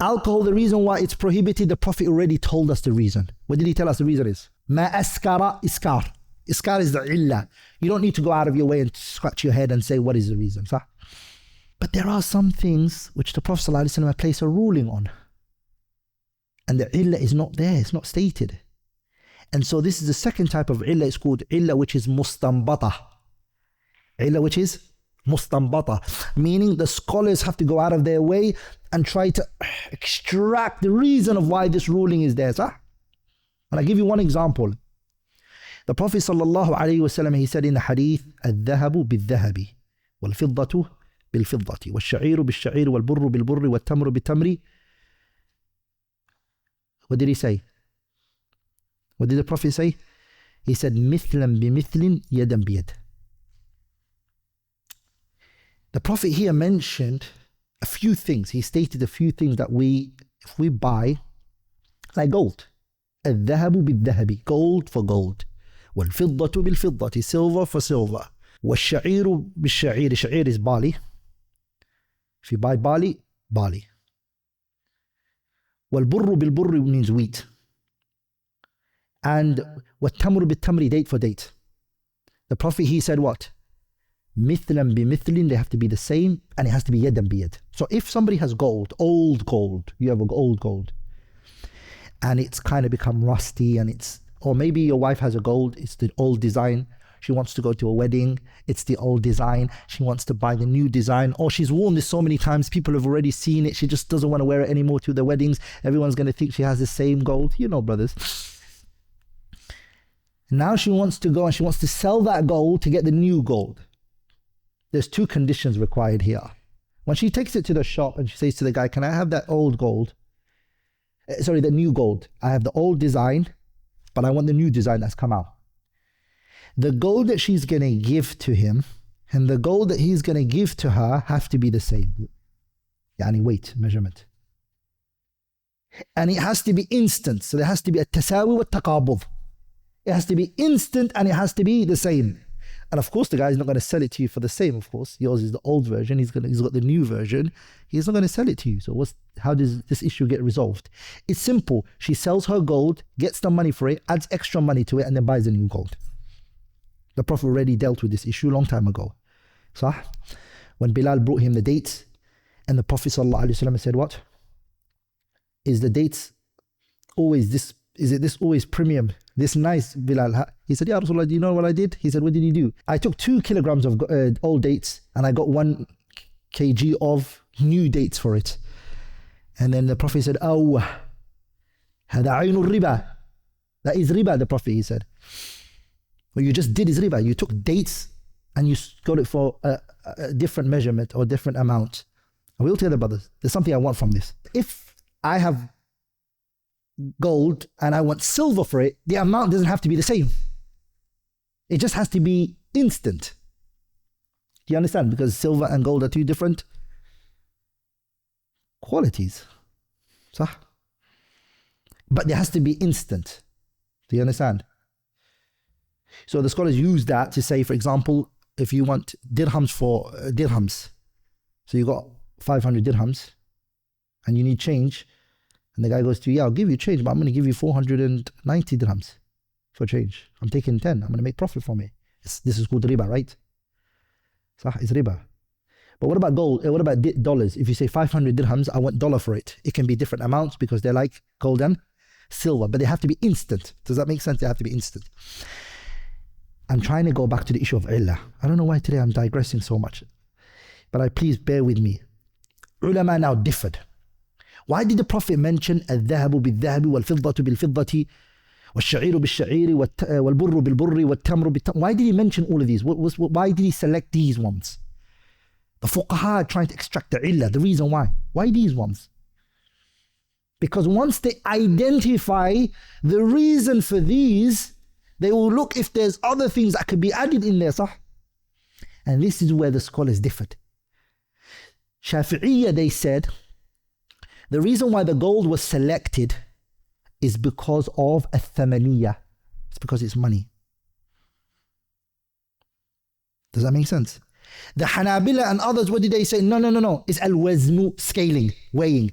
Alcohol, the reason why it's prohibited, the Prophet already told us the reason. What did he tell us the reason is? Ma askara iskar. Iskar is the illah. You don't need to go out of your way and scratch your head and say, what is the reason? But there are some things which the Prophet ﷺ placed a ruling on. And the illah is not there, it's not stated. And so this is the second type of illah. It's called illah which is mustanbata. Illah which is mustanbata, meaning the scholars have to go out of their way and try to extract the reason of why this ruling is there. And I give you one example. The Prophet sallallahu alaihi wasallam, he said in the hadith, الذهب بالذهب والفضة بالفضة والشعير بالشعير والبر بالبر والتمر بالتمر. What did he say? What did the Prophet say? He said, مثلا بمثل يدا بيد. The Prophet here mentioned a few things. He stated a few things that if we buy, like gold, الذهب بالذهب, gold for gold, والفضة بالفضة, silver for silver, والشعير بالشعير, شعير is barley. If you buy barley, barley. والبر بالبر means wheat. And والتمر بالتمر, date for date. The Prophet, he said what? مثلا بمثل, they have to be the same, and it has to be يدا بيد. So if somebody has gold, old gold, you have old gold, and it's kind of become rusty, or maybe your wife has a gold, it's the old design, she wants to go to a wedding, it's the old design, she wants to buy the new design, or she's worn this so many times, people have already seen it, she just doesn't want to wear it anymore to the weddings, everyone's going to think she has the same gold, you know, brothers. Now she wants to go and she wants to sell that gold to get the new gold. There's two conditions required here. When she takes it to the shop and she says to the guy, can I have that old gold? Sorry, the new gold. I have the old design, but I want the new design that's come out. The gold that she's going to give to him and the gold that he's going to give to her have to be the same. Yani weight, measurement. And it has to be instant. So there has to be a tasawi wa taqabud. It has to be instant and it has to be the same. And of course, the guy's not going to sell it to you for the same, of course. Yours is the old version. He's got the new version. He's not going to sell it to you. So how does this issue get resolved? It's simple. She sells her gold, gets the money for it, adds extra money to it, and then buys the new gold. The Prophet already dealt with this issue a long time ago. Sah? When Bilal brought him the dates, and the Prophet ﷺ said, what? Is the dates always this? Is it this always premium? This nice, Bilal? He said, Ya Rasulullah, do you know what I did? He said, what did you do? I took 2 kilograms of old dates and I got 1 kg of new dates for it. And then the Prophet said, Oh, هذا عين الربا. That is riba, the Prophet, he said. What you just did is riba. You took dates and you got it for a different measurement or different amount. I will tell the brothers, there's something I want from this. If I have gold and I want silver for it, the amount doesn't have to be the same. It just has to be instant. Do you understand? Because silver and gold are 2 different qualities. So, but there has to be instant. Do you understand? So the scholars use that to say, for example, if you want dirhams for dirhams, so you got 500 dirhams and you need change, and the guy goes to you, yeah, I'll give you change, but I'm going to give you 490 dirhams for change. I'm taking 10. I'm going to make profit from it. This is called riba, right? So it's riba. But what about gold? What about dollars? If you say 500 dirhams, I want dollar for it. It can be different amounts because they're like gold and silver, but they have to be instant. Does that make sense? They have to be instant. I'm trying to go back to the issue of illah. I don't know why today I'm digressing so much, but please bear with me. Ulama now differed. Why did the Prophet mention الذهب بالذهب والفضة بالفضة والشعير بالشعير والبر بالبر والتمر بالتمر? Why did he mention all of these? Why did he select these ones? The fuqaha are trying to extract the illah, the reason why. Why these ones? Because once they identify the reason for these, they will look if there's other things that could be added in there, sah? And this is where the scholars differed. Shafi'iyya, they said, the reason why the gold was selected is because of al-thamaniyya. It's because it's money. Does that make sense? The Hanabila and others, what did they say? No. It's al-waznu, scaling, weighing.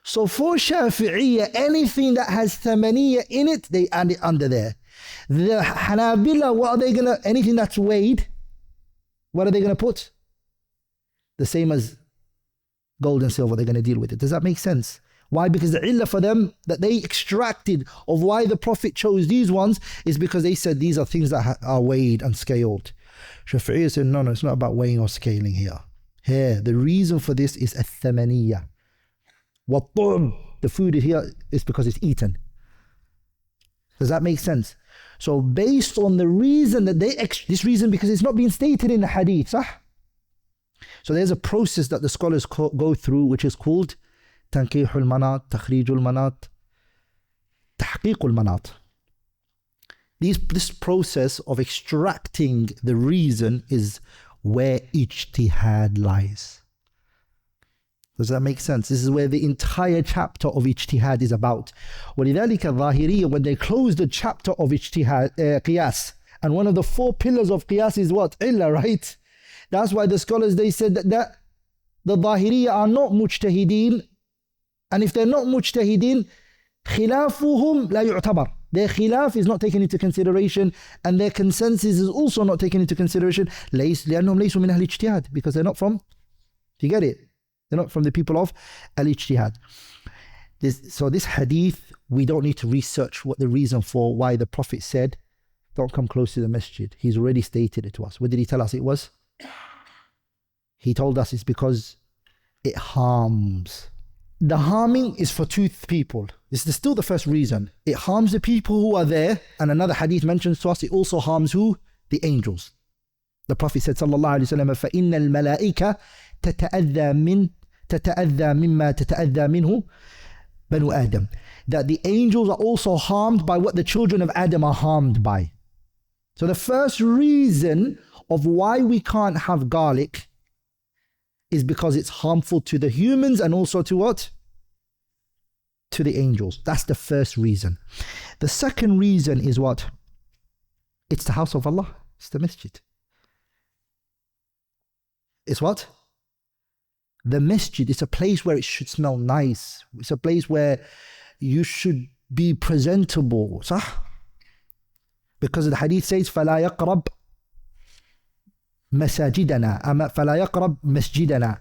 So for Shafi'iyya, anything that has thamaniyya in it, they add it under there. The Hanabila, what are they going to, anything that's weighed, what are they going to put? The same as gold and silver, they're going to deal with it. Does that make sense? Why? Because the illah for them that they extracted of why the Prophet chose these ones is because they said these are things that are weighed and scaled. Shafi'iyya said, no, it's not about weighing or scaling here. Here, the reason for this is al-thamaniyya. The food here is because it's eaten. Does that make sense? So based on the reason that this reason, because it's not being stated in the hadith, sah? So there's a process that the scholars go through, which is called Tankihul Manat, Takhrijul Manat, Tahqiqul Manat. This process of extracting the reason is where ijtihad lies. Does that make sense? This is where the entire chapter of ijtihad is about. وَلِذَلِكَ الظَّاهِرِيَّ, when they close the chapter of ijtihad, qiyas, and one of the 4 pillars of qiyas is what? Illah, right? That's why the scholars, they said that the Zahiriyya are not mujtahideen, and if they're not mujtahideen, khilafuhum la yu'tabar. Their khilaf is not taken into consideration, and their consensus is also not taken into consideration. لأنهم ليسوا من أهل الاجتهاد, because they're not from, do you get it? They're not from the people of al-ijtihad. So this hadith, we don't need to research what the reason for why the Prophet said, don't come close to the masjid. He's already stated it to us. What did he tell us it was? He told us it's because it harms. The harming is for 2 people. This is still the first reason. It harms the people who are there. And another hadith mentions to us, it also harms who? The angels. The Prophet said, sallallahu alayhi wa sallam, فَإِنَّ الْمَلَائِكَ تَتَأَذَّى مِمَّا تَتَأَذَّى مِنْهُ بَنُو Adam. That the angels are also harmed by what the children of Adam are harmed by. So the first reason of why we can't have garlic is because it's harmful to the humans and also to what? To the angels. That's the first reason. The second reason is what? It's the house of Allah. It's the masjid. It's what? The masjid is a place where it should smell nice. It's a place where you should be presentable. صح? Because the hadith says فَلَا يَقْرَبْ مساجدنا فَلَا يَقْرَبْ مسجدنا.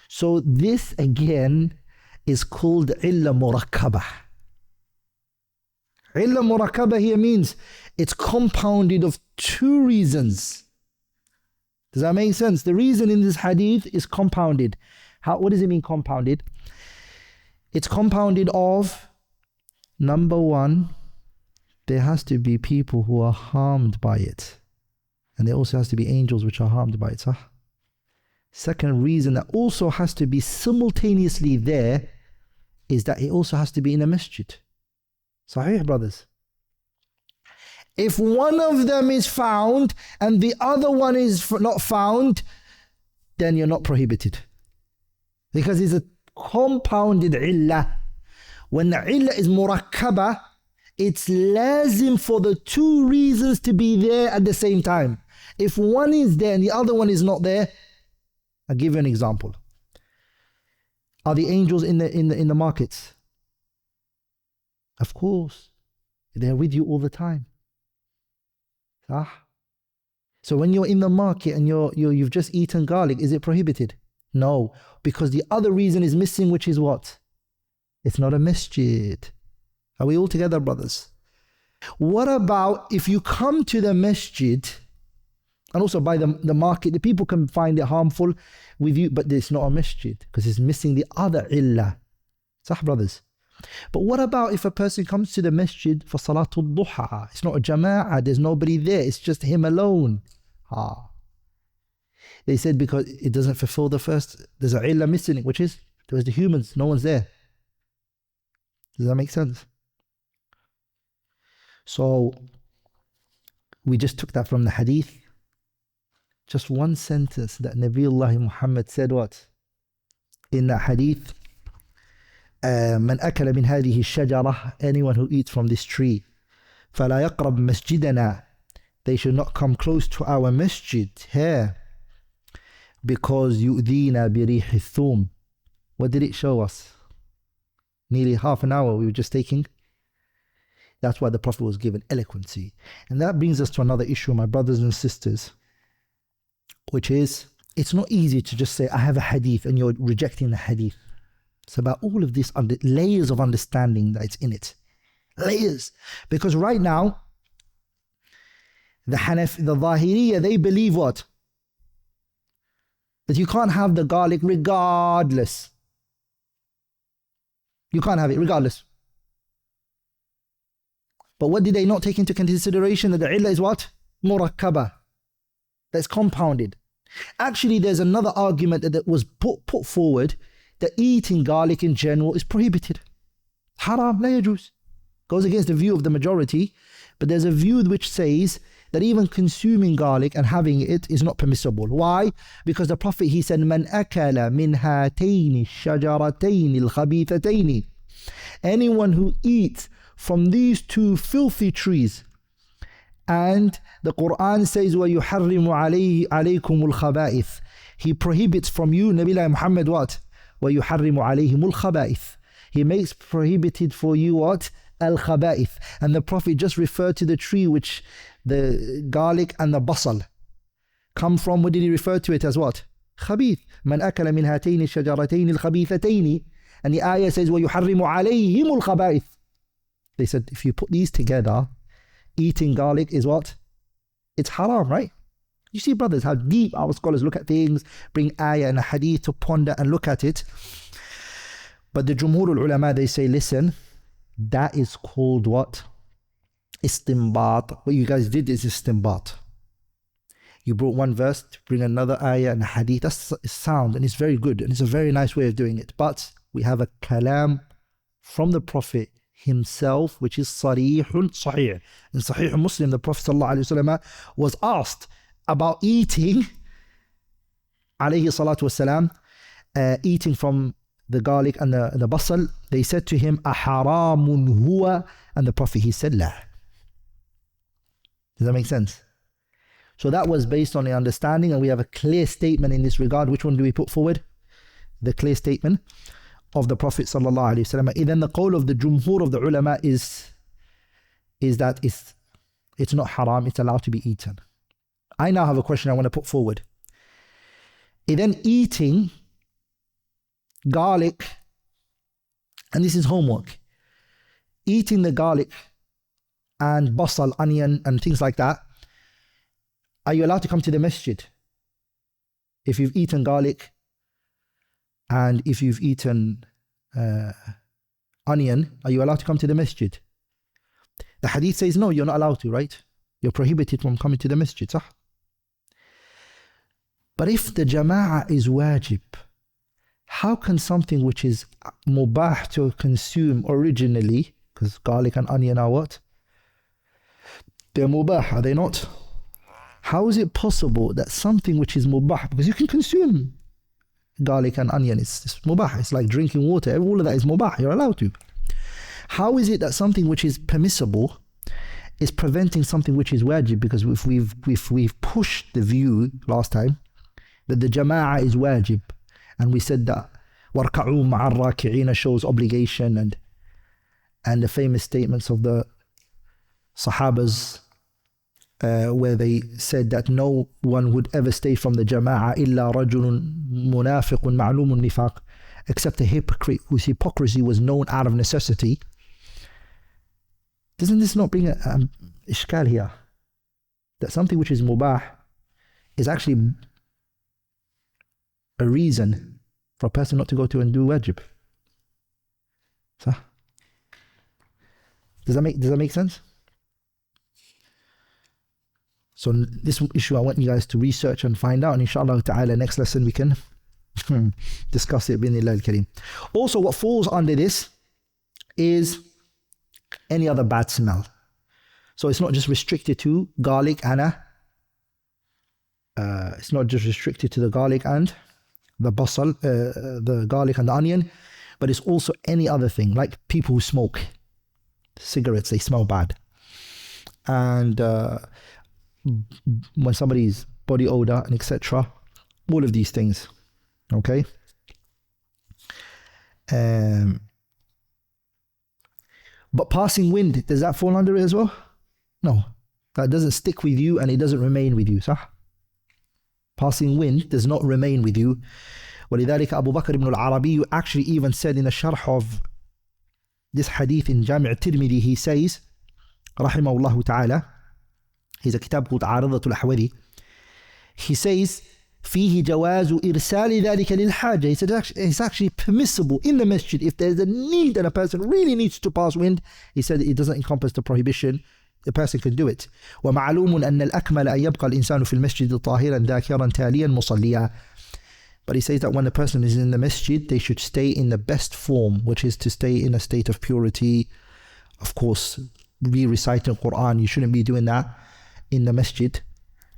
So this again is called إِلَّا مُرَكَّبَةً. إِلَّا مُرَكَّبَةً here means it's compounded of two reasons. Does that make sense? The reason in this hadith is compounded. What does it mean compounded? It's compounded of, number one, there has to be people who are harmed by it. And there also has to be angels which are harmed by it. Huh? Second reason that also has to be simultaneously there is that it also has to be in a masjid. Sahih, brothers. If one of them is found and the other one is not found, then you're not prohibited. Because it's a compounded illah. When the illah is murakkaba, it's lazim for the two reasons to be there at the same time. If one is there and the other one is not there, I'll give you an example. Are the angels in the markets? Of course. They're with you all the time. So when you're in the market and you've just eaten garlic, is it prohibited? No, because the other reason is missing, which is what? It's not a masjid. Are we all together, brothers? What about if you come to the masjid and also by the market, the people can find it harmful with you, but it's not a masjid because it's missing the other illah. Sah, brothers? But what about if a person comes to the masjid for Salatul Duha? It's not a jama'ah, there's nobody there, it's just him alone. They said because it doesn't fulfill the first, there's a illah missing, which is there's the humans, no one's there. Does that make sense? So we just took that from the hadith. Just one sentence that Nabiullah Muhammad said what? In the hadith, من أكل من هذه الشجرة, anyone who eats from this tree, فلا يقرب مسجدنا, they should not come close to our masjid here, because يؤذينا بريح الثوم. What did it show us? Nearly half an hour we were just taking. That's why the Prophet was given eloquency. And that brings us to another issue, my brothers and sisters, which is, it's not easy to just say, I have a hadith, and you're rejecting the hadith. It's about all of this layers of understanding that's in it. Layers. Because right now, the Zahiriyya, they believe what? That you can't have the garlic regardless. You can't have it regardless. But what did they not take into consideration? That the illah is what? Murakkaba. That's compounded. Actually, there's another argument that was put forward, that eating garlic in general is prohibited. Haram, la yajuz. Goes against the view of the majority, but there's a view which says that even consuming garlic and having it is not permissible. Why? Because the Prophet, he said, Man akala min hatayni shajaratayni al-khabithataini. Anyone who eats from these two filthy trees, and the Qur'an says, وَيُحَرِّمُ عَلَيْكُمُ الْخَبَائِثِ, he prohibits from you, Nabi Muhammad, what? وَيُحَرِّمُ عَلَيْهِمُ الْخَبَائِثِ, he makes prohibited for you what? Al-Khaba'ith. And the Prophet just referred to the tree which the garlic and the basal come from. What did he refer to it as? What? Khabith. Man akala min hatayni shajaratayni al-khabithatayni. And the ayah says, وَيُحَرِّمُ عَلَيْهِمُ الْخَبَائِثِ. They said, if you put these together, eating garlic is what? It's haram, right? You see, brothers, how deep our scholars look at things, bring ayah and a hadith to ponder and look at it. But the Jumhur al-Ulama, they say, listen, that is called what? Istinbat. What you guys did is istinbat. You brought one verse to bring another ayah and a hadith. That's sound and it's very good and it's a very nice way of doing it. But we have a kalam from the Prophet himself, which is sarihun sahih. In Sahih Muslim, the Prophet ﷺ was asked about eating, alayhi salatu wasalam, eating from the garlic and the basal. They said to him, aharamun huwa, and the Prophet, he said, la. Does that make sense? So that was based on the understanding, and we have a clear statement in this regard. Which one do we put forward? The clear statement of the Prophet sallallahu alaihi wasallam. Then the qawl of the jumhur of the ulama is that it's not haram, it's allowed to be eaten. I now have a question I want to put forward. Then eating garlic, and this is homework, eating the garlic and basal, onion and things like that, are you allowed to come to the masjid? If you've eaten garlic and if you've eaten onion, are you allowed to come to the masjid? The hadith says no, you're not allowed to, right? You're prohibited from coming to the masjid, صح? But if the jama'ah is wajib, how can something which is mubah to consume originally, because garlic and onion are what? They're mubah, are they not? How is it possible that something which is mubah, because you can consume garlic and onion, it's mubah, it's like drinking water, all of that is mubah, you're allowed to. How is it that something which is permissible is preventing something which is wajib? Because if we've pushed the view last time that the jama'ah is wajib, and we said that وَارْكَعُوا مَعَ الرَّاكِعِينَ shows obligation, and the famous statements of the Sahabas where they said that no one would ever stay from the jama'ah إِلَّا رَجُلٌ مُنَافِقٌ مَعْلُومٌ النِّفَاقِ, except a hypocrite whose hypocrisy was known out of necessity. Doesn't this not bring an ishkal here? That something which is mubah is actually a reason for a person not to go to and do wajib. So, does that make sense? So this issue I want you guys to research and find out, and inshallah ta'ala next lesson we can discuss it bi'idhnillah al-kareem. Also, what falls under this is any other bad smell. So it's not just restricted to garlic and it's not just restricted to the garlic and the basal, the garlic and the onion, but it's also any other thing, like people who smoke cigarettes, they smell bad. And when somebody's body odor and etc., all of these things, okay? But passing wind, does that fall under it as well? No, that doesn't stick with you and it doesn't remain with you, صح? Passing wind does not remain with you. ولذلك Abu Bakr ibn al-Arabi actually even said in the sharh of this hadith in Jami' al-Tirmidhi, he says, rahimahullah ta'ala, he's a kitab called عارضة الأحوذي, he says, فيه جواز إرسال ذلك للحاجة. He said it's actually permissible in the masjid if there's a need and a person really needs to pass wind. He said it doesn't encompass the prohibition. The person can do it. ومعلوم أن الأكمل أن يبقى الإنسان في المسجد طاهرا ذاكرا تاليا مصليا. But he says that when a person is in the masjid, they should stay in the best form, which is to stay in a state of purity. Of course, reciting Qur'an, you shouldn't be doing that in the masjid.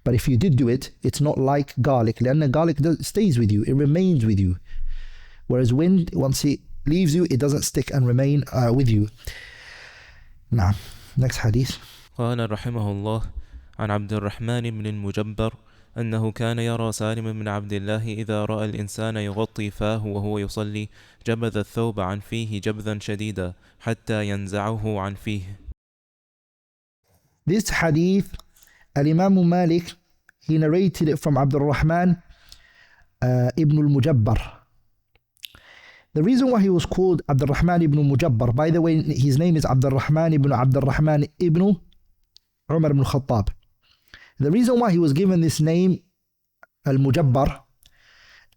But if you did do it, it's not like garlic. لأن garlic stays with you, it remains with you. Whereas wind, once it leaves you, it doesn't stick and remain with you. Now, next hadith. قال رحمه الله عن عبد الرحمن بن المجبر أنه كان يرى سالم بن عبد الله إذا رأى الإنسان يغطي فاه وهو يصلي جبذ الثوب عن فيه جبذا شديدا حتى ينزعه عن فيه. This hadith, Al-Imam Malik, he narrated it from Abdulrahman ibn al-Mujabbar. The reason why he was called Abdulrahman ibn al-Mujabbar, by the way, his name is Abdulrahman ibn Umar ibn al-Khattab. The reason why he was given this name, Al-Mujabbar,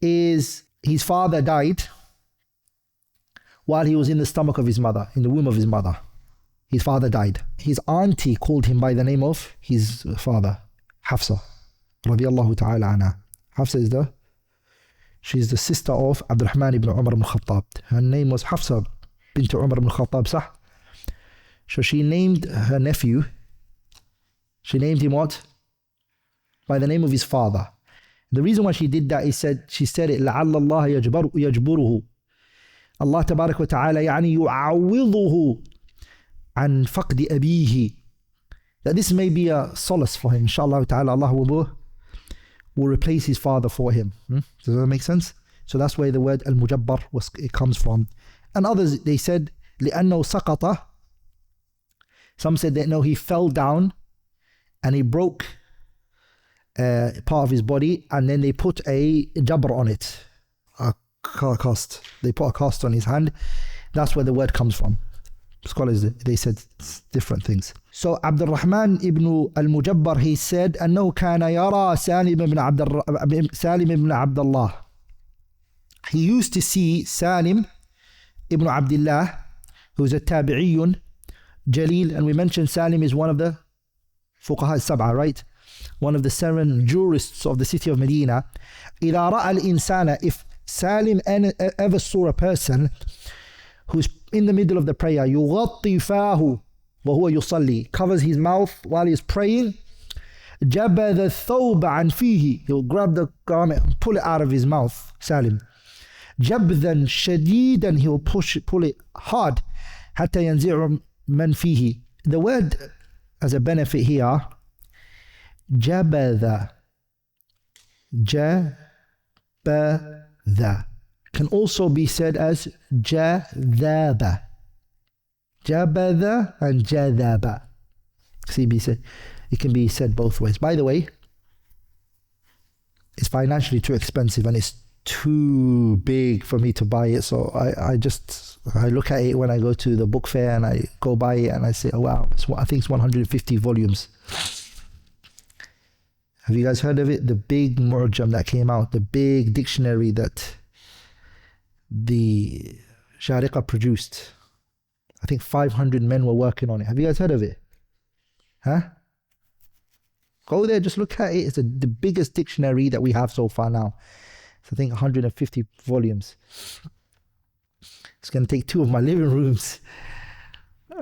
is his father died while he was in the stomach of his mother, in the womb of his mother. His father died. His auntie called him by the name of his father, Hafsa, radiyallahu ta'ala anha. Hafsa she's the sister of Abdulrahman ibn Umar ibn Khattab. Her name was Hafsa bint Umar ibn Khattab, صح? So she named her nephew, she named him what? By the name of his father. The reason why she did that is she said it, لعل الله يجبره. Allah tabarak wa ta'ala يعني يعوضه عن فقد أبيه. that this may be a solace for him. Inshallah ta'ala, Allah will replace his father for him. Does that make sense? So that's where the word al-mujabbar it comes from. And others, they said, لِأَنَّهُ سَقَطَ. Some said that no, he fell down and he broke part of his body, and then they put a jabr on it, a cast. They put a cast on his hand. That's where the word comes from. Scholars, they said different things. So Abdulrahman ibn al-Mujabbar, he said, أنه كان يرى سالم ibn Abdullah. He used to see Salim ibn Abdullah, who's a tabi'iyun, Jalil, and we mentioned Salim is one of the fuqaha sab'a, right? One of the 7 jurists of the city of Medina. إذا رأى الإنسان, if Salim ever saw a person who's in the middle of the prayer, يغطي فاه وهو يصلي, covers his mouth while he's praying, جبذ الثوب عن فيه, he'll grab the garment and pull it out of his mouth, Salim. جبذا شديدا, he'll pull it hard, حتى ينزع من فيه. The word as a benefit here, جبذ, جبذ, can also be said as جذاب. جبذ and جذاب. See, it can be said both ways. By the way, it's financially too expensive and it's too big for me to buy it. So I look at it when I go to the book fair and I go buy it and I say, oh wow, I think it's 150 volumes. Have you guys heard of it? The big mu'jam that came out, the big dictionary that the Shariqa produced. I think 500 men were working on it. Have you guys heard of it? Huh? Go there, just look at it. It's the biggest dictionary that we have so far now. So I think 150 volumes. It's going to take 2 of my living rooms.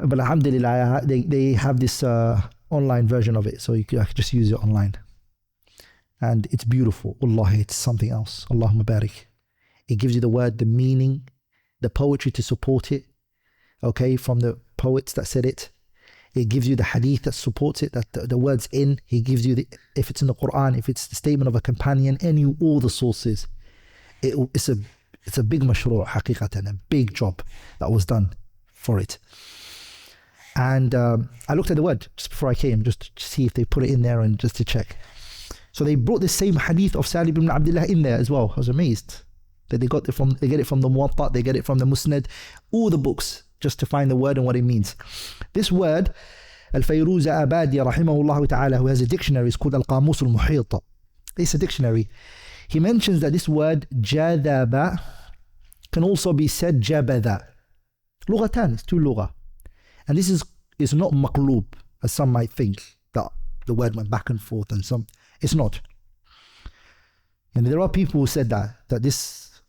But alhamdulillah, they have this online version of it. So I can just use it online. And it's beautiful. Wallahi, it's something else. Allahumma barik. It gives you the word, the meaning, the poetry to support it. Okay, from the poets that said it. It gives you the hadith that supports it, that the words in. He gives you if it's in the Qur'an, if it's the statement of a companion, all the sources. It's a big mashru' haqiqatan, a big job that was done for it. And I looked at the word just before I came, just to see if they put it in there and just to check. So they brought the same hadith of Salim ibn Abdullah in there as well. I was amazed that they get it from the Muwatta, they get it from the Masjid, all the books, just to find the word and what it means. This word, Al-Fayruz Abadi rahimahullah ta'ala, who has a dictionary, is called Al-Qamus Al-Muhita. It's a dictionary. He mentions that this word jadaba can also be said jabada. Lughatan, it's 2 lugha. And this is not maqlub, as some might think, that the word went back and forth and some. It's not. And there are people who said that this,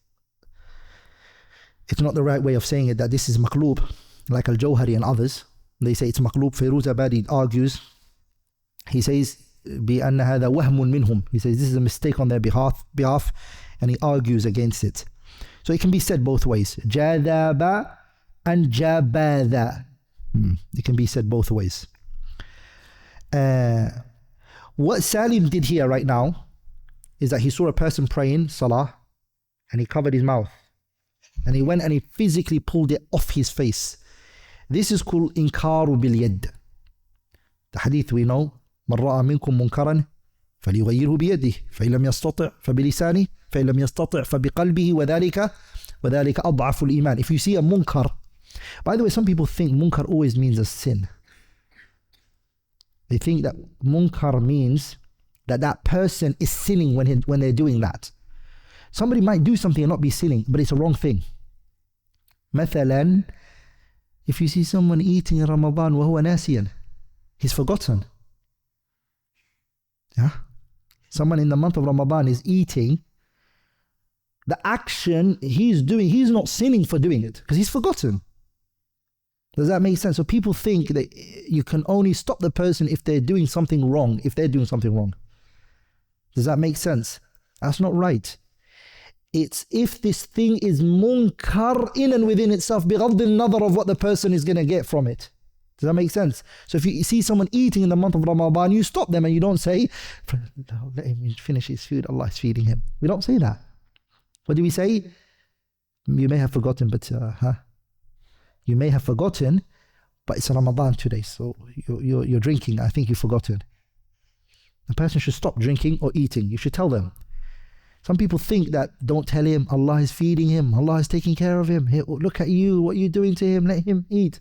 it's not the right way of saying it, that this is maqlub, like Al-Jawhari and others. They say it's maqlub. Fayruz Abadi argues, he says, بأن هذا وهم منهم. He says this is a mistake on their behalf, and he argues against it. So it can be said both ways. Jadaba and jabada. It can be said both ways. What Salim did here right now is that he saw a person praying salah and he covered his mouth and he went and he physically pulled it off his face. This is called inkaru bil yad. The hadith we know, من رأى منكم منكرا فليغيره بيده فإن لم يستطع فبلسانه فإن لم يستطع فبقلبه وذلك أضعف الإيمان. If you see a munkar, by the way, some people think munkar always means a sin. They think that munkar means that person is sinning when they're doing that. Somebody might do something and not be sinning, but it's a wrong thing. مثلا, if you see someone eating in Ramadan وهو ناسيا, he's forgotten. Yeah? Someone in the month of Ramadan is eating, the action he's doing, he's not sinning for doing it because he's forgotten. Does that make sense? So people think that you can only stop the person if they're doing something wrong, Does that make sense? That's not right. It's if this thing is munkar in and within itself, بغض النظر of what the person is going to get from it. Does that make sense? So if you see someone eating in the month of Ramadan, you stop them and you don't say, let him finish his food, Allah is feeding him. We don't say that. What do we say? You may have forgotten, but you may have forgotten, but it's Ramadan today, so you're drinking. I think you've forgotten. The person should stop drinking or eating. You should tell them. Some people think that don't tell him, Allah is feeding him, Allah is taking care of him. Hey, look at you, what are you doing to him? Let him eat.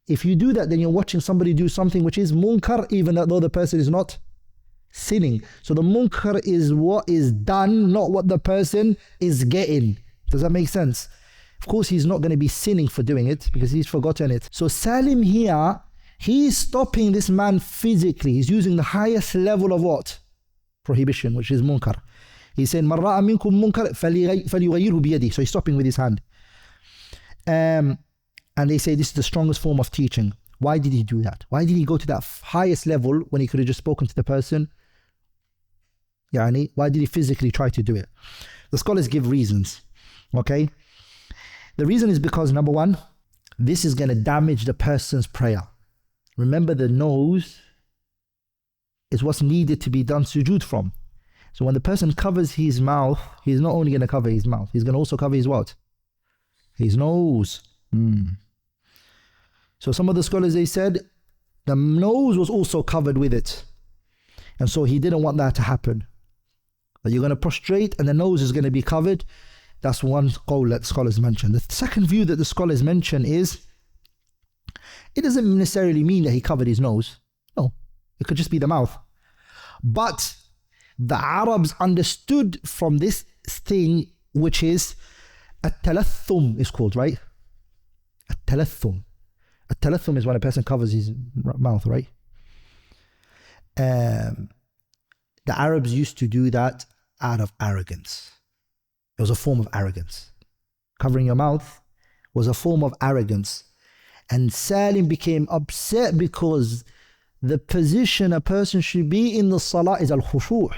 If you do that, then you're watching somebody do something which is munkar, even though the person is not sinning. So the munkar is what is done, not what the person is getting. Does that make sense? Of course, he's not going to be sinning for doing it because he's forgotten it. So Salim here, he's stopping this man physically. He's using the highest level of what? Prohibition, which is munkar. He's saying, مَنْ رَأَ مِنْكُمْ مُنْكَرٍ فَلْيُغَيِّرْهُ بِيَدِهِ. So he's stopping with his hand. And they say this is the strongest form of teaching. Why did he do that? Why did he go to that highest level when he could have just spoken to the person? Yani, why did he physically try to do it? The scholars give reasons. Okay? The reason is because, number one, this is going to damage the person's prayer. Remember, the nose is what's needed to be done sujood from. So when the person covers his mouth, he's not only going to cover his mouth, he's going to also cover his what? His nose. So some of the scholars, they said the nose was also covered with it. And so he didn't want that to happen. That you're going to prostrate and the nose is going to be covered. That's one qawl that scholars mention. The second view that the scholars mention is, it doesn't necessarily mean that he covered his nose. No, it could just be the mouth. But the Arabs understood from this thing, which is at-talathum is called, right? At-talathum. At-talathum is when a person covers his mouth, right? The Arabs used to do that out of arrogance. It was a form of arrogance. Covering your mouth was a form of arrogance. And Salim became upset because the position a person should be in the salah is al-khushu'.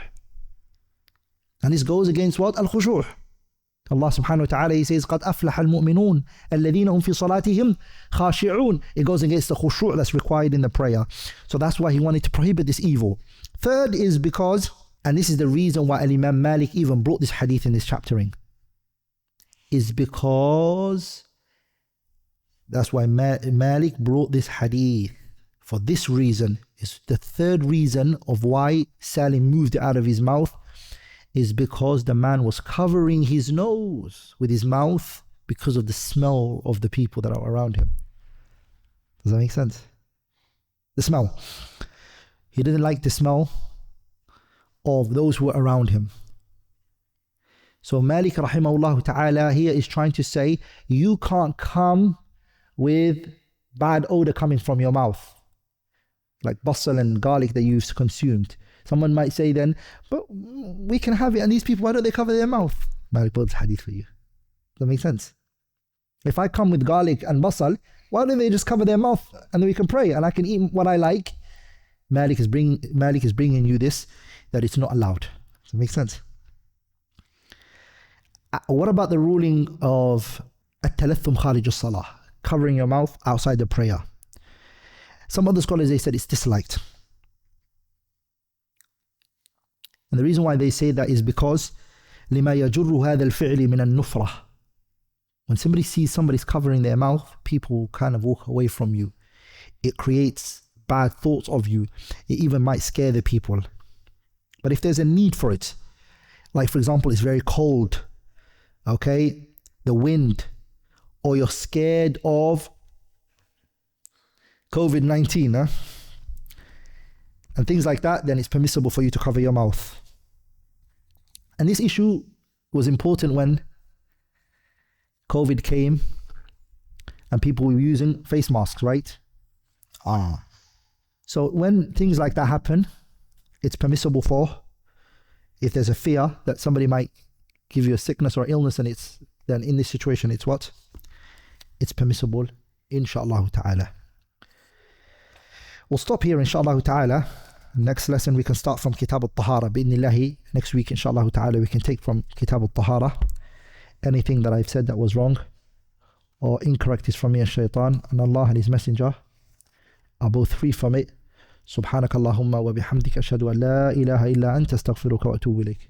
And this goes against what? Al-khushu'. Allah subhanahu wa ta'ala, he says, قَدْ أَفْلَحَ الْمُؤْمِنُونَ الَّذِينَ هُمْ فِي صَلَاتِهِمْ خَاشِعُونَ. It goes against the khushu' that's required in the prayer. So that's why he wanted to prohibit this evil. Third is because, and this is the reason why Imam Malik even brought this hadith in this chaptering, is because that's why Malik brought this hadith. For this reason, is the third reason of why Salim moved it out of his mouth, is because the man was covering his nose with his mouth because of the smell of the people that are around him. Does that make sense? The smell. He didn't like the smell of those who were around him. So Malik rahimahullah ta'ala here is trying to say, you can't come with bad odor coming from your mouth, like basal and garlic that you've consumed. Someone might say then, but we can have it, and these people, why don't they cover their mouth? Malik brought this hadith for you. Does that make sense? If I come with garlic and basal, why don't they just cover their mouth and then we can pray and I can eat what I like? Malik is bringing you this, that it's not allowed. Does that make sense? What about the ruling of at-talathum kharij as-salah, covering your mouth outside the prayer? Some other scholars, they said it's disliked. And the reason why they say that is because لِمَا يَجُرُّ هَذَا الْفِعْلِ مِنَ النُّفْرَةِ. When somebody sees somebody's covering their mouth, people kind of walk away from you. It creates bad thoughts of you. It even might scare the people. But if there's a need for it, like for example, it's very cold, okay, the wind, or you're scared of COVID-19, and things like that, then it's permissible for you to cover your mouth. And this issue was important when COVID came and people were using face masks, right? So when things like that happen, it's permissible for, if there's a fear that somebody might give you a sickness or illness, and then in this situation, it's what? It's permissible, inshaAllah ta'ala. We'll stop here, inshaAllah ta'ala. Next lesson, we can start from Kitab al-Tahara. Bi'idhnillahi. Next week, inshaAllah ta'ala, we can take from Kitab al-Tahara. Anything that I've said that was wrong or incorrect is from me and shaitan, and Allah and His Messenger are both free from it. سبحانك اللهم وبحمدك أشهد أن لا إله إلا أنت أستغفرك وأتوب إليك.